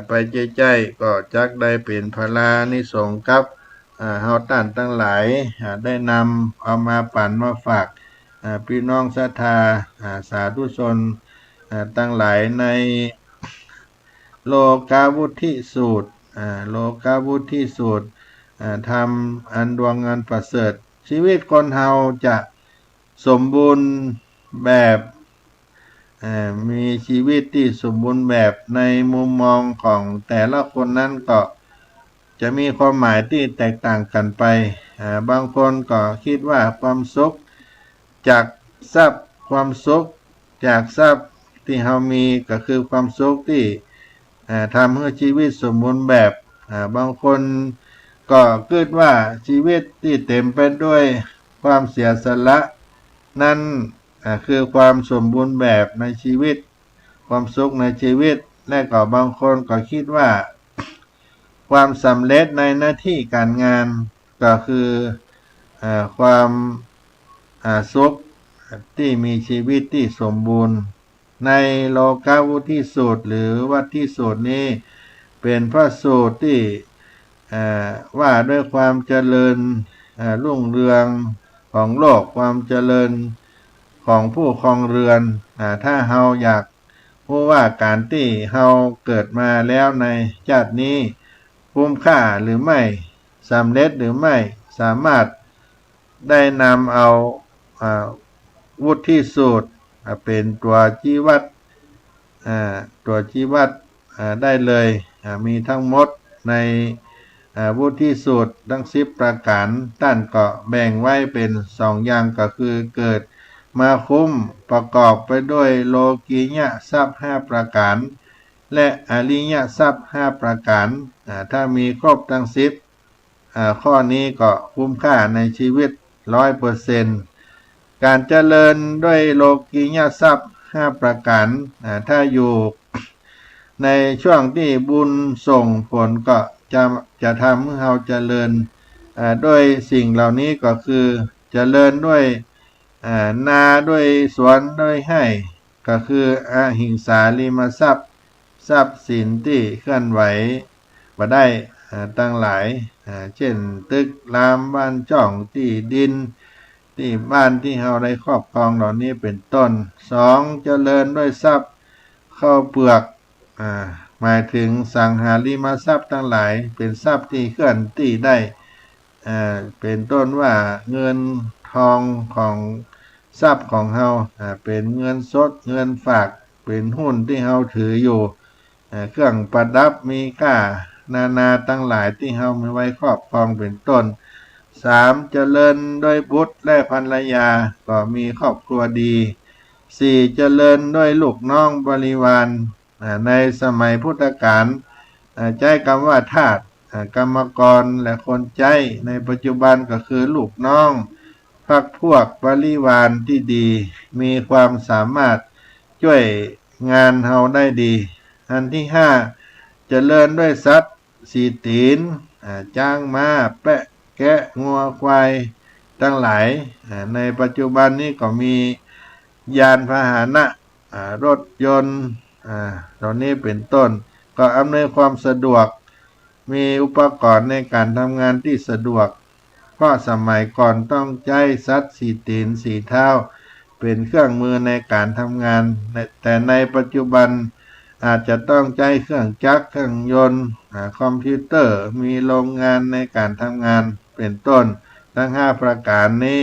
ไปใจก็จักได้เป็นพลานิสงส์กับเฮาท่านทั้งหลายได้นำเอามาปั่นมาฝากพี่น้องศรัทธาสาธุชนทั้งหลายในโลกาวุธิสูตรโลกาวุธิสูตรทำอันดวงอันประเสริฐชีวิตคนเฮาจะสมบูรณ์แบบมีชีวิตที่สมบูรณ์แบบในมุมมองของแต่ละคนนั้นก็จะมีความหมายที่แตกต่างกันไปบางคนก็คิดว่าความสุขจากทรัพย์ความสุขจากทรัพย์ที่เฮามีก็คือความสุขที่ทำให้ชีวิตสมบูรณ์แบบบางคนก็คิดว่าชีวิตที่เต็มไปด้วยความเสียสละนั้นคือความสมบูรณ์แบบในชีวิตความสุขในชีวิตและก็บางคนก็คิดว่าความสำเร็จในหน้าที่การงานก็คือความสุขที่มีชีวิตที่สมบูรณ์ในโลกาวุธิสูตรหรือวัตถิสูตรนี้เป็นพระสูตรที่ว่าด้วยความเจริญรุ่งเรืองของโลกความเจริญของผู้ครองเรือนถ้าเฮาอยากรู้ว่าการที่เฮาเกิดมาแล้วในชาตินี้คุ้มค่าหรือไม่สำเร็จหรือไม่สามารถได้นำเอาวุฒิสูตรเป็นตัวชี้วัดได้เลยมีทั้งหมดในวุฒิสูตรทั้ง10ประการท่านก็แบ่งไว้เป็น2อย่างก็คือเกิดมาคุ้มประกอบไปด้วยโลกียะทรัพย์5ประการและอริยทรัพย์5ประการถ้ามีครบทั้ง10ข้อนี้ก็คุ้มค่าในชีวิต 100% การเจริญด้วยโลกียทรัพย์5ประการถ้าอยู่ในช่วงที่บุญส่งผลก็จะทำให้เราเจริญด้วยสิ่งเหล่านี้ก็คือเจริญด้วยนาด้วยสวนด้วยให้ก็คืออหิงสาริมทรัพย์ทรัพย์สินที่เคลื่อนไหวบ่ได้ตั้งหลายเช่นตึกรามบ้านจ่องที่ดินที่บ้านที่เราได้ครอบครองเหล่านี้เป็นต้น2เจริญด้วยทรัพย์ข้าวเปลือกหมายถึงสังหาริมทรัพย์ทั้งหลายเป็นทรัพย์ที่เคลื่อนที่ได้เป็นต้นว่าเงินทองของทรัพย์ของเราเป็นเงินสดเงินฝากเป็นหุ้นที่เราถืออยู่เครื่องประดับมีค่านาตั้งหลายที่เรามีไว้ครอบครองเป็นต้น3เจริญด้วยบุตรและภรรยาก็มีครอบครัวดี4เจริญด้วยลูกน้องบริวารในสมัยพุทธกาลใช้คำว่าทาสกรรมกรและคนใช้ในปัจจุบันก็คือลูกน้องพรรคพวกบริวารที่ดีมีความสามารถช่วยงานเฮาได้ดีอันที่5เจริญด้วยสัตว์สี่ตีนจ้างม้าแปะแกะงัวควายทั้งหลายในปัจจุบันนี้ก็มียานพาหนะรถยนต์เหล่านี้เป็นต้นก็อำนวยความสะดวกมีอุปกรณ์ในการทำงานที่สะดวกเพราะสมัยก่อนต้องใช้สัตว์สี่ตีนสี่เท้าเป็นเครื่องมือในการทำงานแต่ในปัจจุบันอาจจะต้องใช้เครื่องจักรเครื่องยนต์คอมพิวเตอร์มีโรงงานในการทำงานเป็นต้นทั้ง5ประการนี้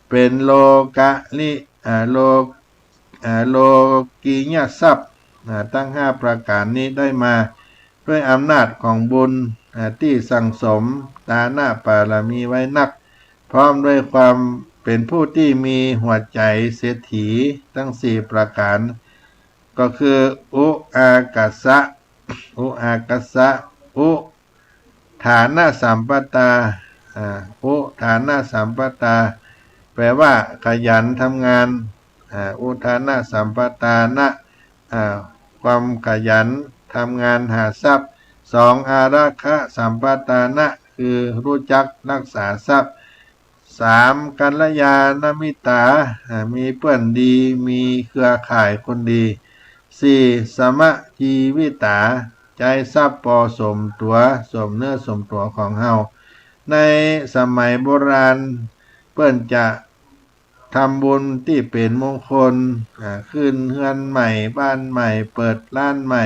เป็นโลกียทรัพย์ทั้ง5ประการนี้ได้มาด้วยอำนาจของบุญที่สั่งสมตาหน้าปารมีไว้นักพร้อมด้วยความเป็นผู้ที่มีหัวใจเศรษฐีทั้ง4ประการก็คืออุอากาสะอุฐานะสัมปตาอุฐานะสัมปตาแปลว่าขยันทำงานอุทานะสัมปทานะความขยันทำงานหาทรัพย์2อาราคะสัมปทานะคือรู้จักรักษาทรัพย์3กัลยาณมิตามีเพื่อนดีมีเครือข่ายคนดี4สมจีวิตาใจทรัพย์พอสมตัวสมเนื้อสมตัวของเฮาในสมัยโบราณเปิ้นจะทำบุญที่เป็นมงคลขึ้นเฮือนใหม่บ้านใหม่เปิดร้านใหม่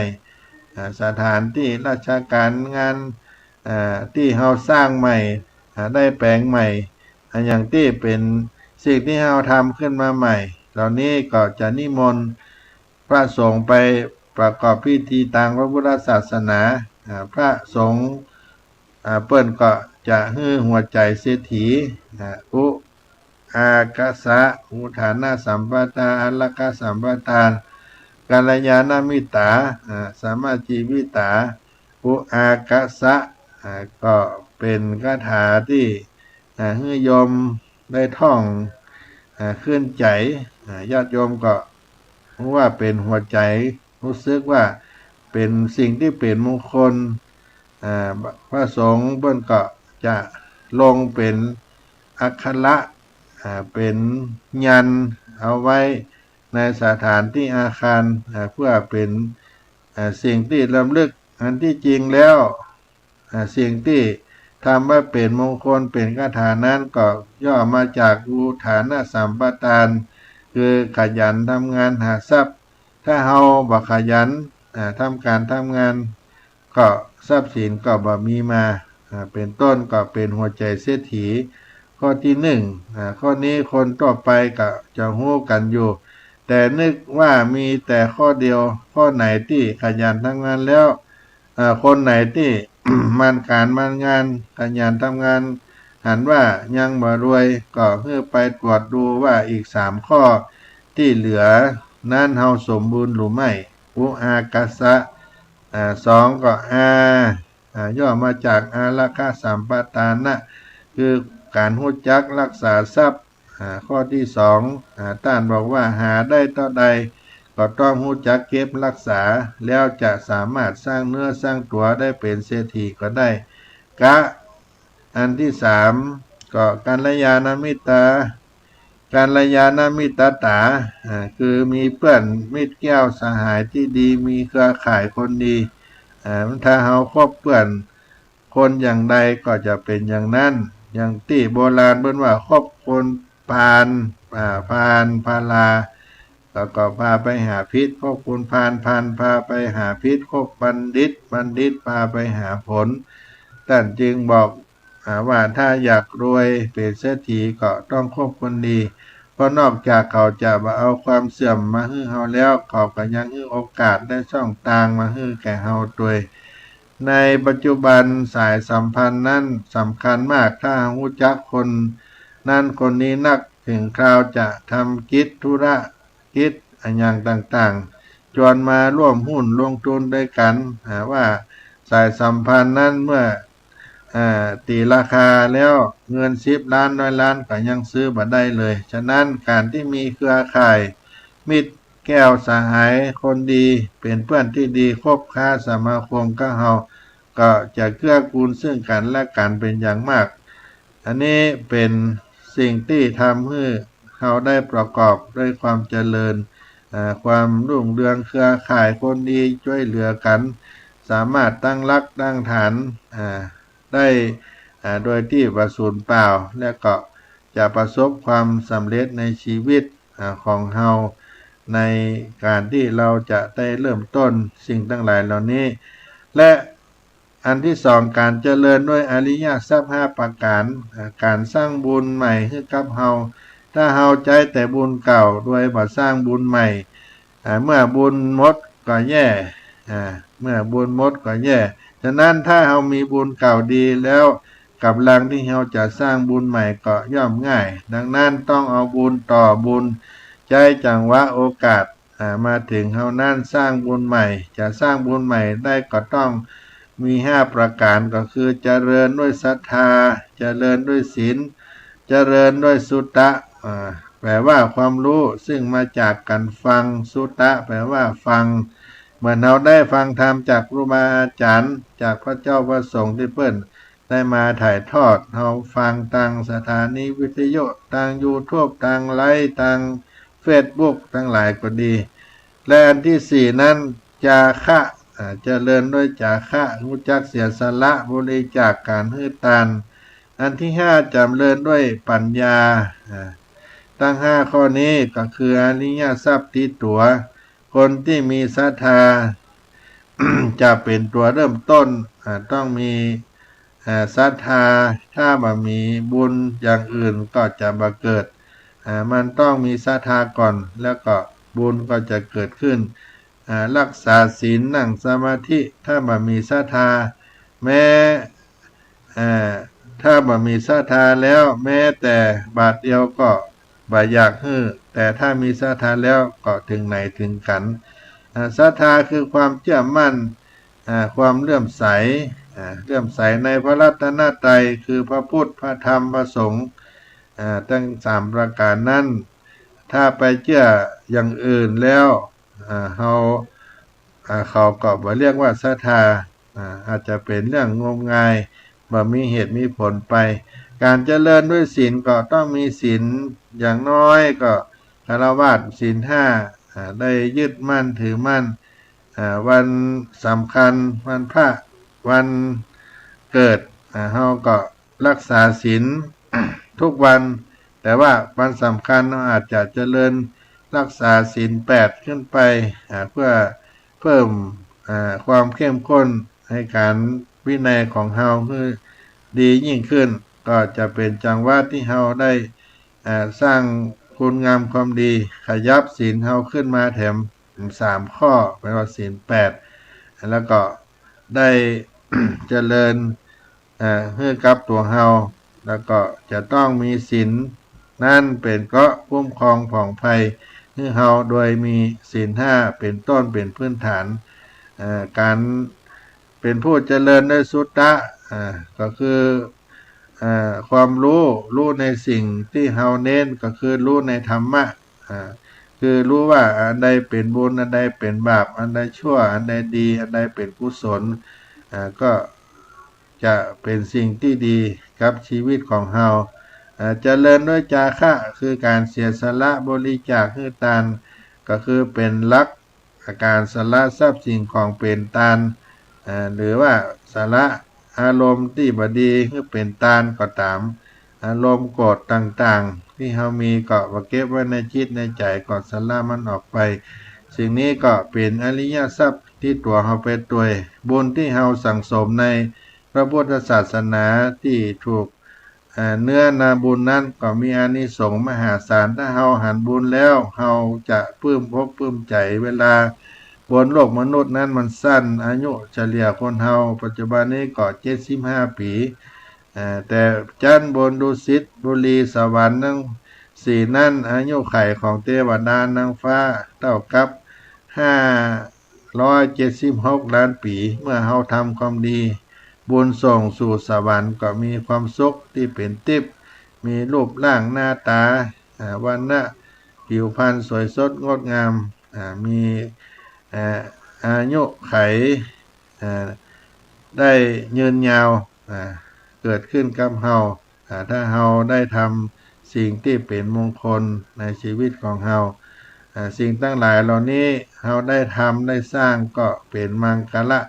สถานที่ราชการงานที่เฮาสร้างใหม่ได้แปลงใหม่อย่างที่เป็นสิ่งที่เฮาทำขึ้นมาใหม่เหล่านี้ก็จะนิมนต์พระสงฆ์ไปประกอบพิธีทางพระพุทธศาสนาพระสงฆ์เปิ้นก็จะฮื้อหัวใจเศรษฐีอุอากาสะอุฐานะสัมปทาอัลลกะสัมปทานกัลยาณมิตาสามารถจีวิตาอุอากาสะก็เป็นคาถาที่ให้โยมได้ท่องขึ้นใจญาติโยมก็รู้ว่าเป็นหัวใจรู้สึกว่าเป็นสิ่งที่เป็นมงคลพระสงฆ์เพิ่นก็จะลงเป็นอักขระเป็นยันเอาไว้ในสถานที่อาคารเพื่อเป็นสิ่งที่รำลึกอันที่จริงแล้วสิ่งที่ทำว่าเป็นมงคลเป็นคาถานั้นก็ย่อมาจากอุฐานะสัมปทานคือขยันทำงานหาทรัพย์ถ้าเฮาบ่ขยันทำการทำงานก็ทรัพย์สินก็บ่มีมาเป็นต้นก็เป็นหัวใจเศรษฐีข้อที่ข้อนี้คนต่อไปก็จะฮู้กันอยู่แต่นึกว่ามีแต่ข้อเดียวข้อไหนที่ขยันทำงานแล้วคนไหนที่ มันการมันงานขยันทำงานหันว่ายังบ่รวยก็เพื่อไปตรวจดูว่าอีก3ข้อที่เหลือนั้นเฮาสมบูรณ์หรือไม่อุอากาสะ2ก็ย่อมาจากอาราคะสัมปทานะคือการรู้จักรักษาทรัพย์ ข้อที่สองท่านบอกว่าหาได้เท่าใดก็ต้องรู้จักเก็บรักษาแล้วจะสามารถสร้างเนื้อสร้างตัวได้เป็นเศรษฐีก็ได้กะอันที่สามก็กัลยาณมิตรกัลยาณมิตรตาคือมีเพื่อนมิตรแก้วสหายที่ดีมีเครือข่ายคนดีถ้าเราคบเพื่อนคนอย่างใดก็จะเป็นอย่างนั้นอย่างที่โบราณเพิ่นว่าคบคนพาลพาลาแล้วก็พาไปหาพิษคบคนพาลพาไปหาพิษคบบัณฑิตพาไปหาผลท่านจึงบอกว่าถ้าอยากรวยเป็นเศรษฐีก็ต้องคบคนดีเพราะนอกจากเขาจะมาเอาความเสื่อมมาให้เฮาแล้วเขาก็ยังให้โอกาสได้ช่องทางมาให้แก่เฮาด้วยในปัจจุบันสายสัมพันธ์นั้นสำคัญมากถ้ารู้จักคนนั้นคนนี้นักถึงคราวจะทำกิจธุระกิจอย่างต่างๆจวนมาร่วมหุ้นลงทุนด้วยกันว่าสายสัมพันธ์นั้นเมื่อตีราคาแล้วเงิน10 ล้าน100 ล้านก็ยังซื้อบ่ได้เลยฉะนั้นการที่มีเครือข่ายมิตรแก้วสหายคนดีเป็นเพื่อนที่ดีคบค้าสมาคมกับเฮาก็จะเกื้อกูลซึ่งกันและกันเป็นอย่างมากอันนี้เป็นสิ่งที่ทำให้เขาได้ประกอบด้วยความเจริญความรุ่งเรืองเครือข่ายคนดีช่วยเหลือกันสามารถตั้งรักตั้งฐานได้โดยที่ประสูญเปล่าและก็จะประสบความสำเร็จในชีวิตของเฮาในการที่เราจะได้เริ่มต้นสิ่งทั้งหลายเหล่านี้และอันที่สองการเจริญด้วยอริยทรัพย์5ประการการสร้างบุญใหม่ให้กับเฮาถ้าเฮาใจแต่บุญเก่าด้วยบ่สร้างบุญใหม่เมื่อบุญหมดก็แย่เมื่อบุญหมดก็แย่ฉะนั้นถ้าเฮามีบุญเก่าดีแล้วกำลังที่เฮาจะสร้างบุญใหม่ก็ย่อมง่ายดังนั้นต้องเอาบุญต่อบุญใจจังหวะโอกาสมาถึงเฮานั้นสร้างบุญใหม่จะสร้างบุญใหม่ได้ก็ต้องมี5ประการก็คือเจริญด้วยศรัทธาเจริญด้วยศีลเจริญด้วยสุตตะแปลว่าความรู้ซึ่งมาจากการฟังสุตตะแปลว่าฟังเมื่อเราได้ฟังธรรมจากครูบาอาจารย์จากพระเจ้าพระสงฆ์ที่เพิ่นได้มาถ่ายทอดเราฟังทางสถานีวิทยุทาง YouTube ทางไลฟ์ทางFacebook ทั้งหลายก็ดีและอันที่สี่นั้นจาคะเจริญด้วยจาคะรู้จักเสียสละบริจาคการให้ทานอันที่ห้าจำเริญด้วยปัญญาตั้ง5ข้อนี้ก็คืออริยทรัพย์ที่ตัวคนที่มีศรัทธา จะเป็นตัวเริ่มต้นต้องมีศรัทธาถ้าบ่มีบุญอย่างอื่นก็จะบ่เกิดมันต้องมีศรัทธาก่อนแล้วก็บุญก็จะเกิดขึ้นรักษาศีลนั่งสมาธิถ้าบ่มีศรัทธาแม้ถ้าบ่มีศรัทธาแล้วแม้แต่บาทเดียวก็บ่อยากให้แต่ถ้ามีศรัทธาแล้วก็ถึงไหนถึงกันศรัทธาคือความเชื่อมั่นความเลื่อมใสในพระรัตนตรัยคือพระพุทธพระธรรมพระสงฆ์ทั้ง3ประการนั้นถ้าไปเชื่ออย่างอื่นแล้วเขาก็บ่เรียกว่าศรัทธาอาจจะเป็นเรื่องงมงายบ่มีเหตุมีผลไปการเจริญด้วยศีลก็ต้องมีศีลอย่างน้อยก็ฆราวาสศีล5ได้ยึดมั่นถือมั่นวันสำคัญวันพระวันเกิดเฮาก็รักษาศีล ทุกวันแต่ว่าวันสำคัญเราอาจจะเจริญรักษาศีล8ขึ้นไปเพื่อเพิ่มความเข้มข้นให้การวินัยของเฮาคือดียิ่งขึ้นก็จะเป็นจังหวะที่เฮาได้สร้างคุณงามความดีขยับศีลเฮาขึ้นมาแถม3ข้อแปลว่าศีล8แล้วก็ได้ เจริญให้กับตัวเฮาแล้วก็จะต้องมีศีลนั่นเป็นเกราะคุ้มครองผ่องไผ่ให้เฮาโดยมีศีล5เป็นต้นเป็นพื้นฐานการเป็นผู้เจริญด้วยสุตตะก็คือ ความรู้ในสิ่งที่เฮาเน้นก็คือรู้ในธรรมะคือรู้ว่าอันใดเป็นบุญอันใดเป็นบาปอันใดชั่วอันใดดีอันใดเป็นกุศลก็จะเป็นสิ่งที่ดีกับชีวิตของเฮาเจริญด้วยจาคะคือการเสียสละบริจาคคือทานก็คือเป็นหลักการสละทรัพย์สิ่งของเป็นทานหรือว่าสละอารมณ์ที่บดีคือเป็นทานก็ตามอารมณ์โกรธต่างๆที่เฮามีก็เก็บไว้ในจิตในใจก็สละมันออกไปสิ่งนี้ก็เป็นอริยทรัพย์ที่ตัวเฮาเป็นตัวบุญที่เฮาสั่งสมในพระพุทธศาสนาที่ถูกเนื้อนาบุญนั้นก็มีอานิสงส์มหาศาลถ้าเฮาหันบุญแล้วเฮาจะปลื้มอกปลื้มใจเวลาบนโลกมนุษย์นั้นมันสั้นอายุเฉลี่ยคนเฮาปัจจุบันนี้ก็75 ปีแต่จันทร์บนดุสิตบุรีสวรรค์นั่งสี่นั่นอายุไขของเทวดานางฟ้าเท่ากับ576 ล้านปีเมื่อเฮาทำความดีบุญส่งสู่สวรรค์ก็มีความสุขที่เป็นทิพย์มีรูปร่างหน้าตาวันณะผิวพรรณสวยสดงดงามมีอายุไขได้ยืนยาวเกิดขึ้นกับเฮาถ้าเฮาได้ทำสิ่งที่เป็นมงคลในชีวิตของเฮาสิ่งทั้งหลายเหล่านี้เฮาได้ทำได้สร้างก็เป็นมังคละ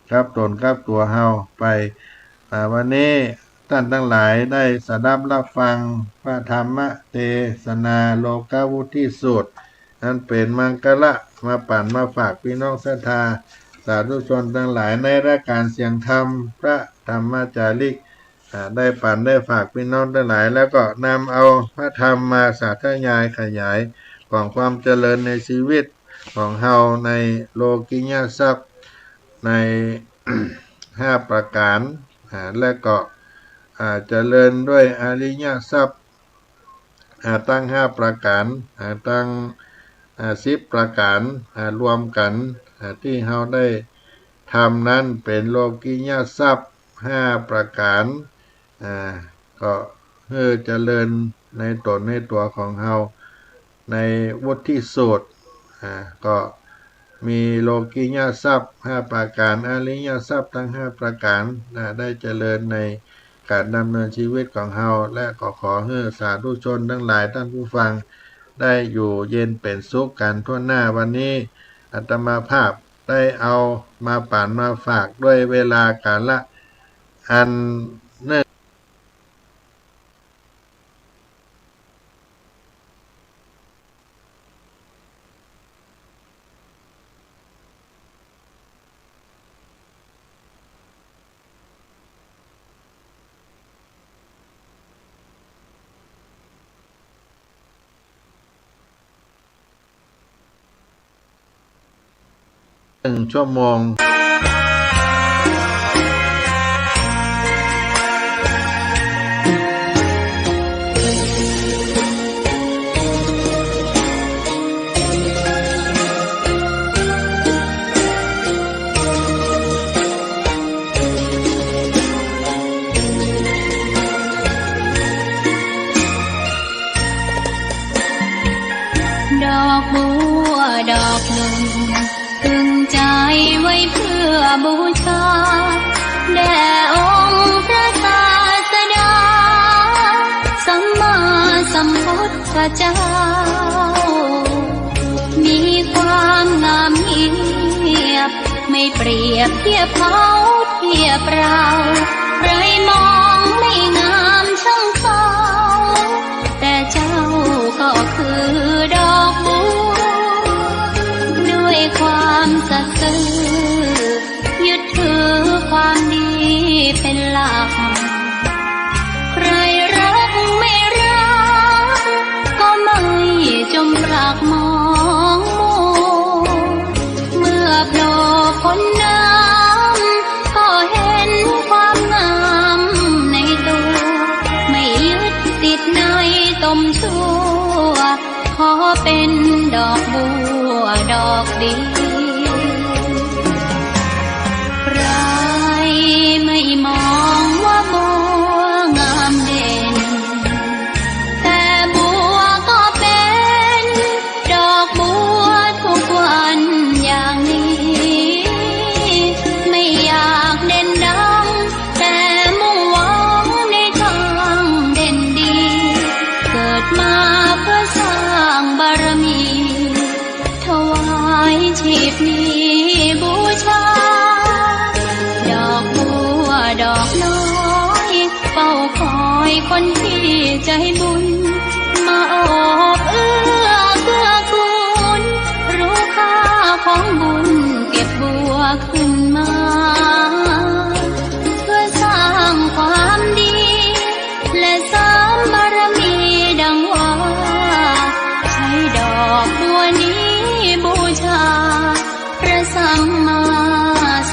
ครับตนกับตัวเฮาไปวันนี้ท่านทั้งหลายได้สดับรับฟังพระธรรมเทศนาโลกวุฒิสูตรนั้นเป็นมังคละมาปั่นมาฝากพี่น้องศรัทธาสาธุชนทั้งหลายในรายการเสียงธรรมพระธรรมจาริกได้ปั่นได้ฝากพี่น้องทั้งหลายแล้วก็นำเอาพระธรรมมาสาธยายขยายของความเจริญในชีวิตของเฮาในโลกิยทรัพย์ใน 5 ประการและก็เจริญด้วยอริยทรัพย์ตั้ง5 ประการตั้ง10 ประการรวมกันที่เฮาได้ทำนั้นเป็นโลกิยทรัพย์5 ประการก็เพื่อเจริญในตนในตัวของเฮาในวุฒิสูตรก็มีโลกิยทรัพย์5 ประการอริยทรัพย์ทั้ง5 ประการได้เจริญในการดำเนินชีวิตของเฮาและก็ขอให้สาธุชนทั้งหลายท่านผู้ฟังได้อยู่เย็นเป็นสุขกันทั่วหน้าวันนี้อาตมาภาพได้เอามาป่านมาฝากด้วยเวลากาละอันเนื่อง1 ชั่วโมงดอกบัวดอกหนึ่งตึงใจไว้เพื่อบูชาแด่องค์พระศาสดาสัมมาสัมพุทธเจ้ามีความงามเงียบไม่เปรียบเทียบเขาเทียบเราใครมองไม่งามช่างเขาแต่เจ้าก็คือดอกบัวด้วยความสัตย์ซื่อยึดถือความดีเป็นหลักใครรักไม่รักก็ไม่จมปลักมองมัวเมื่อโผล่พ้นน้ำก็เห็นความงามในตัวไม่ยึดติดในตมชั่วขอเป็นดอกบัวดอกดีใครไม่มองว่า ขึ้นมาเพื่อสร้างความดีและเสริมบารมีดังว่าใช้ดอกบัวนี้บูชาพระสัมมา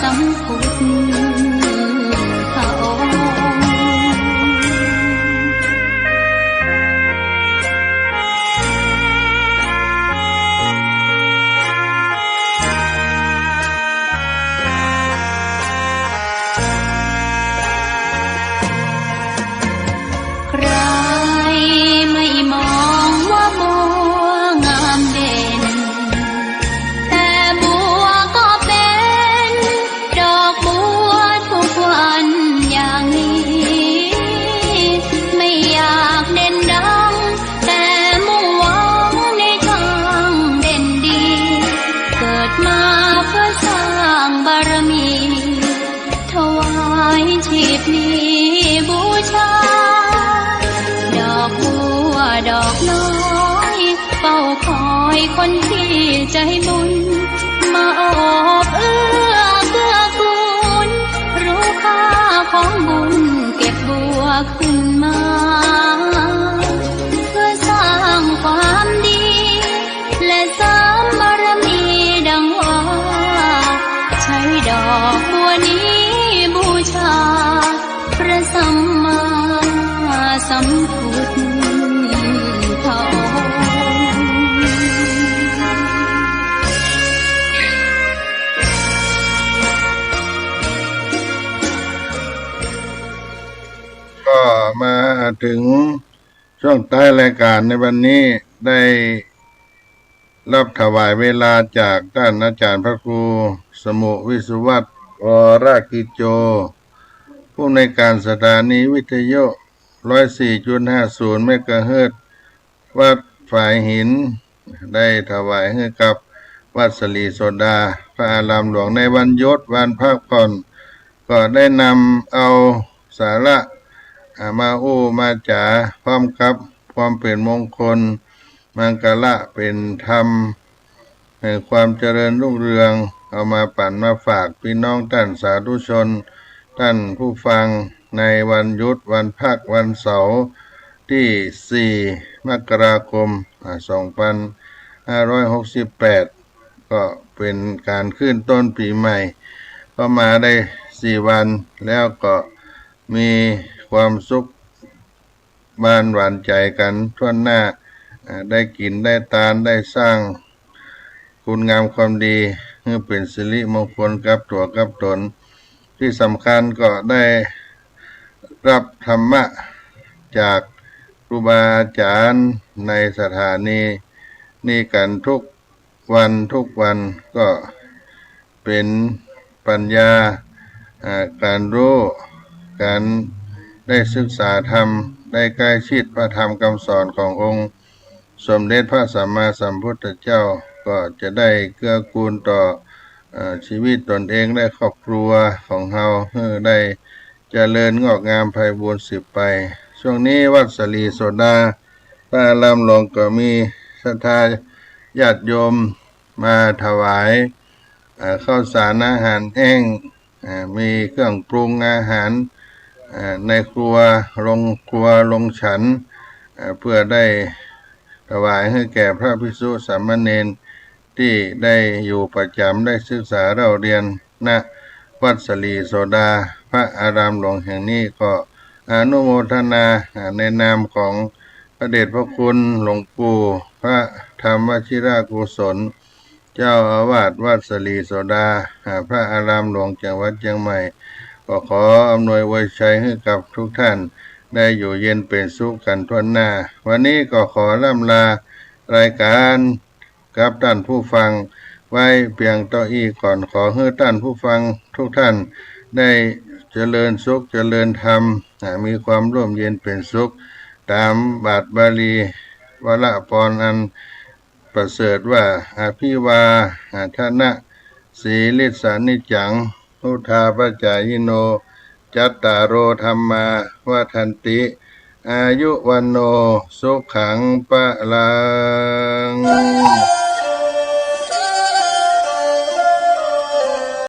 สัมพุทธองค์ ใครไม่มองว่าบัวงามเด่นแต่บัวก็เป็นดอกบัวทุกวันอย่างนี้ไม่อยากเด่นดังแต่มุ่งหวังในทางเด่นดีเกิดมาเพื่อสร้างบารมีถวายชีพนี้บูชา ดอกบัวดอกน้อยเฝ้าคอยคนที่ใจบุญมาโอบเอื้อเกื้อกูลรู้ค่าของบุญเก็บบัวขึ้นมาเพื่อสร้างความดีและเสริมบารมีดังว่าใช้ดอกบัวนี้บูชาพระสัมมาสัมพุทธองค์ ก็มาถึงช่วงท้ายรายการในวันนี้ได้รับถวายเวลาจากท่านอาจารย์พระครูสมุวิสุวัตรวรกิจโจ ผู้ในวยการสถานีวิทยุ 104.50 เมกะเฮิรตซ์วัดฝายหิน ได้ถวายให้กับวัดสลีโสดาพระอารามหลวงในวันยศวันพักผ่อนก็ได้นำเอาสาระมาอู้มาจ๋าพร้อมกับความเป็นมงคลมังกละเป็นธรรมแห่งความเจริญรุ่งเรืองเอามาปั่นมาฝากพี่น้องท่านสาธุชนท่านผู้ฟังในวันหยุดวันพักวันเสาร์ที่ 4 มกราคม 2568 ก็เป็นการขึ้นต้นปีใหม่ก็มาได้4 วันแล้วก็มีความสุขบ้านหวานใจกันทั่วหน้าได้กินได้ทานได้สร้างคุณงามความดีเพื่อเป็นสิริมงคลกับตัวกับตนที่สำคัญก็ได้รับธรรมะจากครูบาอาจารย์ในสถานีนี่กันทุกวันก็เป็นปัญญาการรู้การได้ศึกษาธรรมได้ใกล้ชิดพระธรรมคำสอนขององค์สมเด็จพระสัมมาสัมพุทธเจ้าก็จะได้เกื้อกูลต่อชีวิตตนเองและครอบครัวของเราเพื่อได้เจริญงอกงามไพบูลย์สืบไปช่วงนี้วัดสลีโสดาพระอารามหลวงก็มีศรัทธาญาติโยมมาถวายข้าวสารอาหารแห้งมีเครื่องปรุงอาหารในครัวลงฉันเพื่อได้ถวายให้แก่พระภิกษุสามเณรที่ได้อยู่ประจำได้ศึกษาเราเรียนณวัดสลีโสดาพระอารามหลวงแห่งนี้ก็อนุโมทนาในนามของพระเดชพระคุณหลวงปู่พระธรรมวชิรากุศลเจ้าอาวาสวัดสลีโสดาพระอารามหลวงจังหวัดเชียงใหม่ก็ขออำนวยไว้ชัยให้กับทุกท่านได้อยู่เย็นเป็นสุขกันทั่วหน้าวันนี้ก็ขอล่ำลารายการกับท่านผู้ฟังไว้เพียงต่ออีกก่อนขอให้ท่านผู้ฟังทุกท่านได้เจริญสุขเจริญธรรมมีความร่มเย็นเป็นสุขตามบาทบาลีวรพรอันประเสริฐว่าอภิวาทนะสีลิสานิจังพุทธาปัจจายโนจัตตารโอธรรมาวทันติอายุวันโนสุขังปะลัง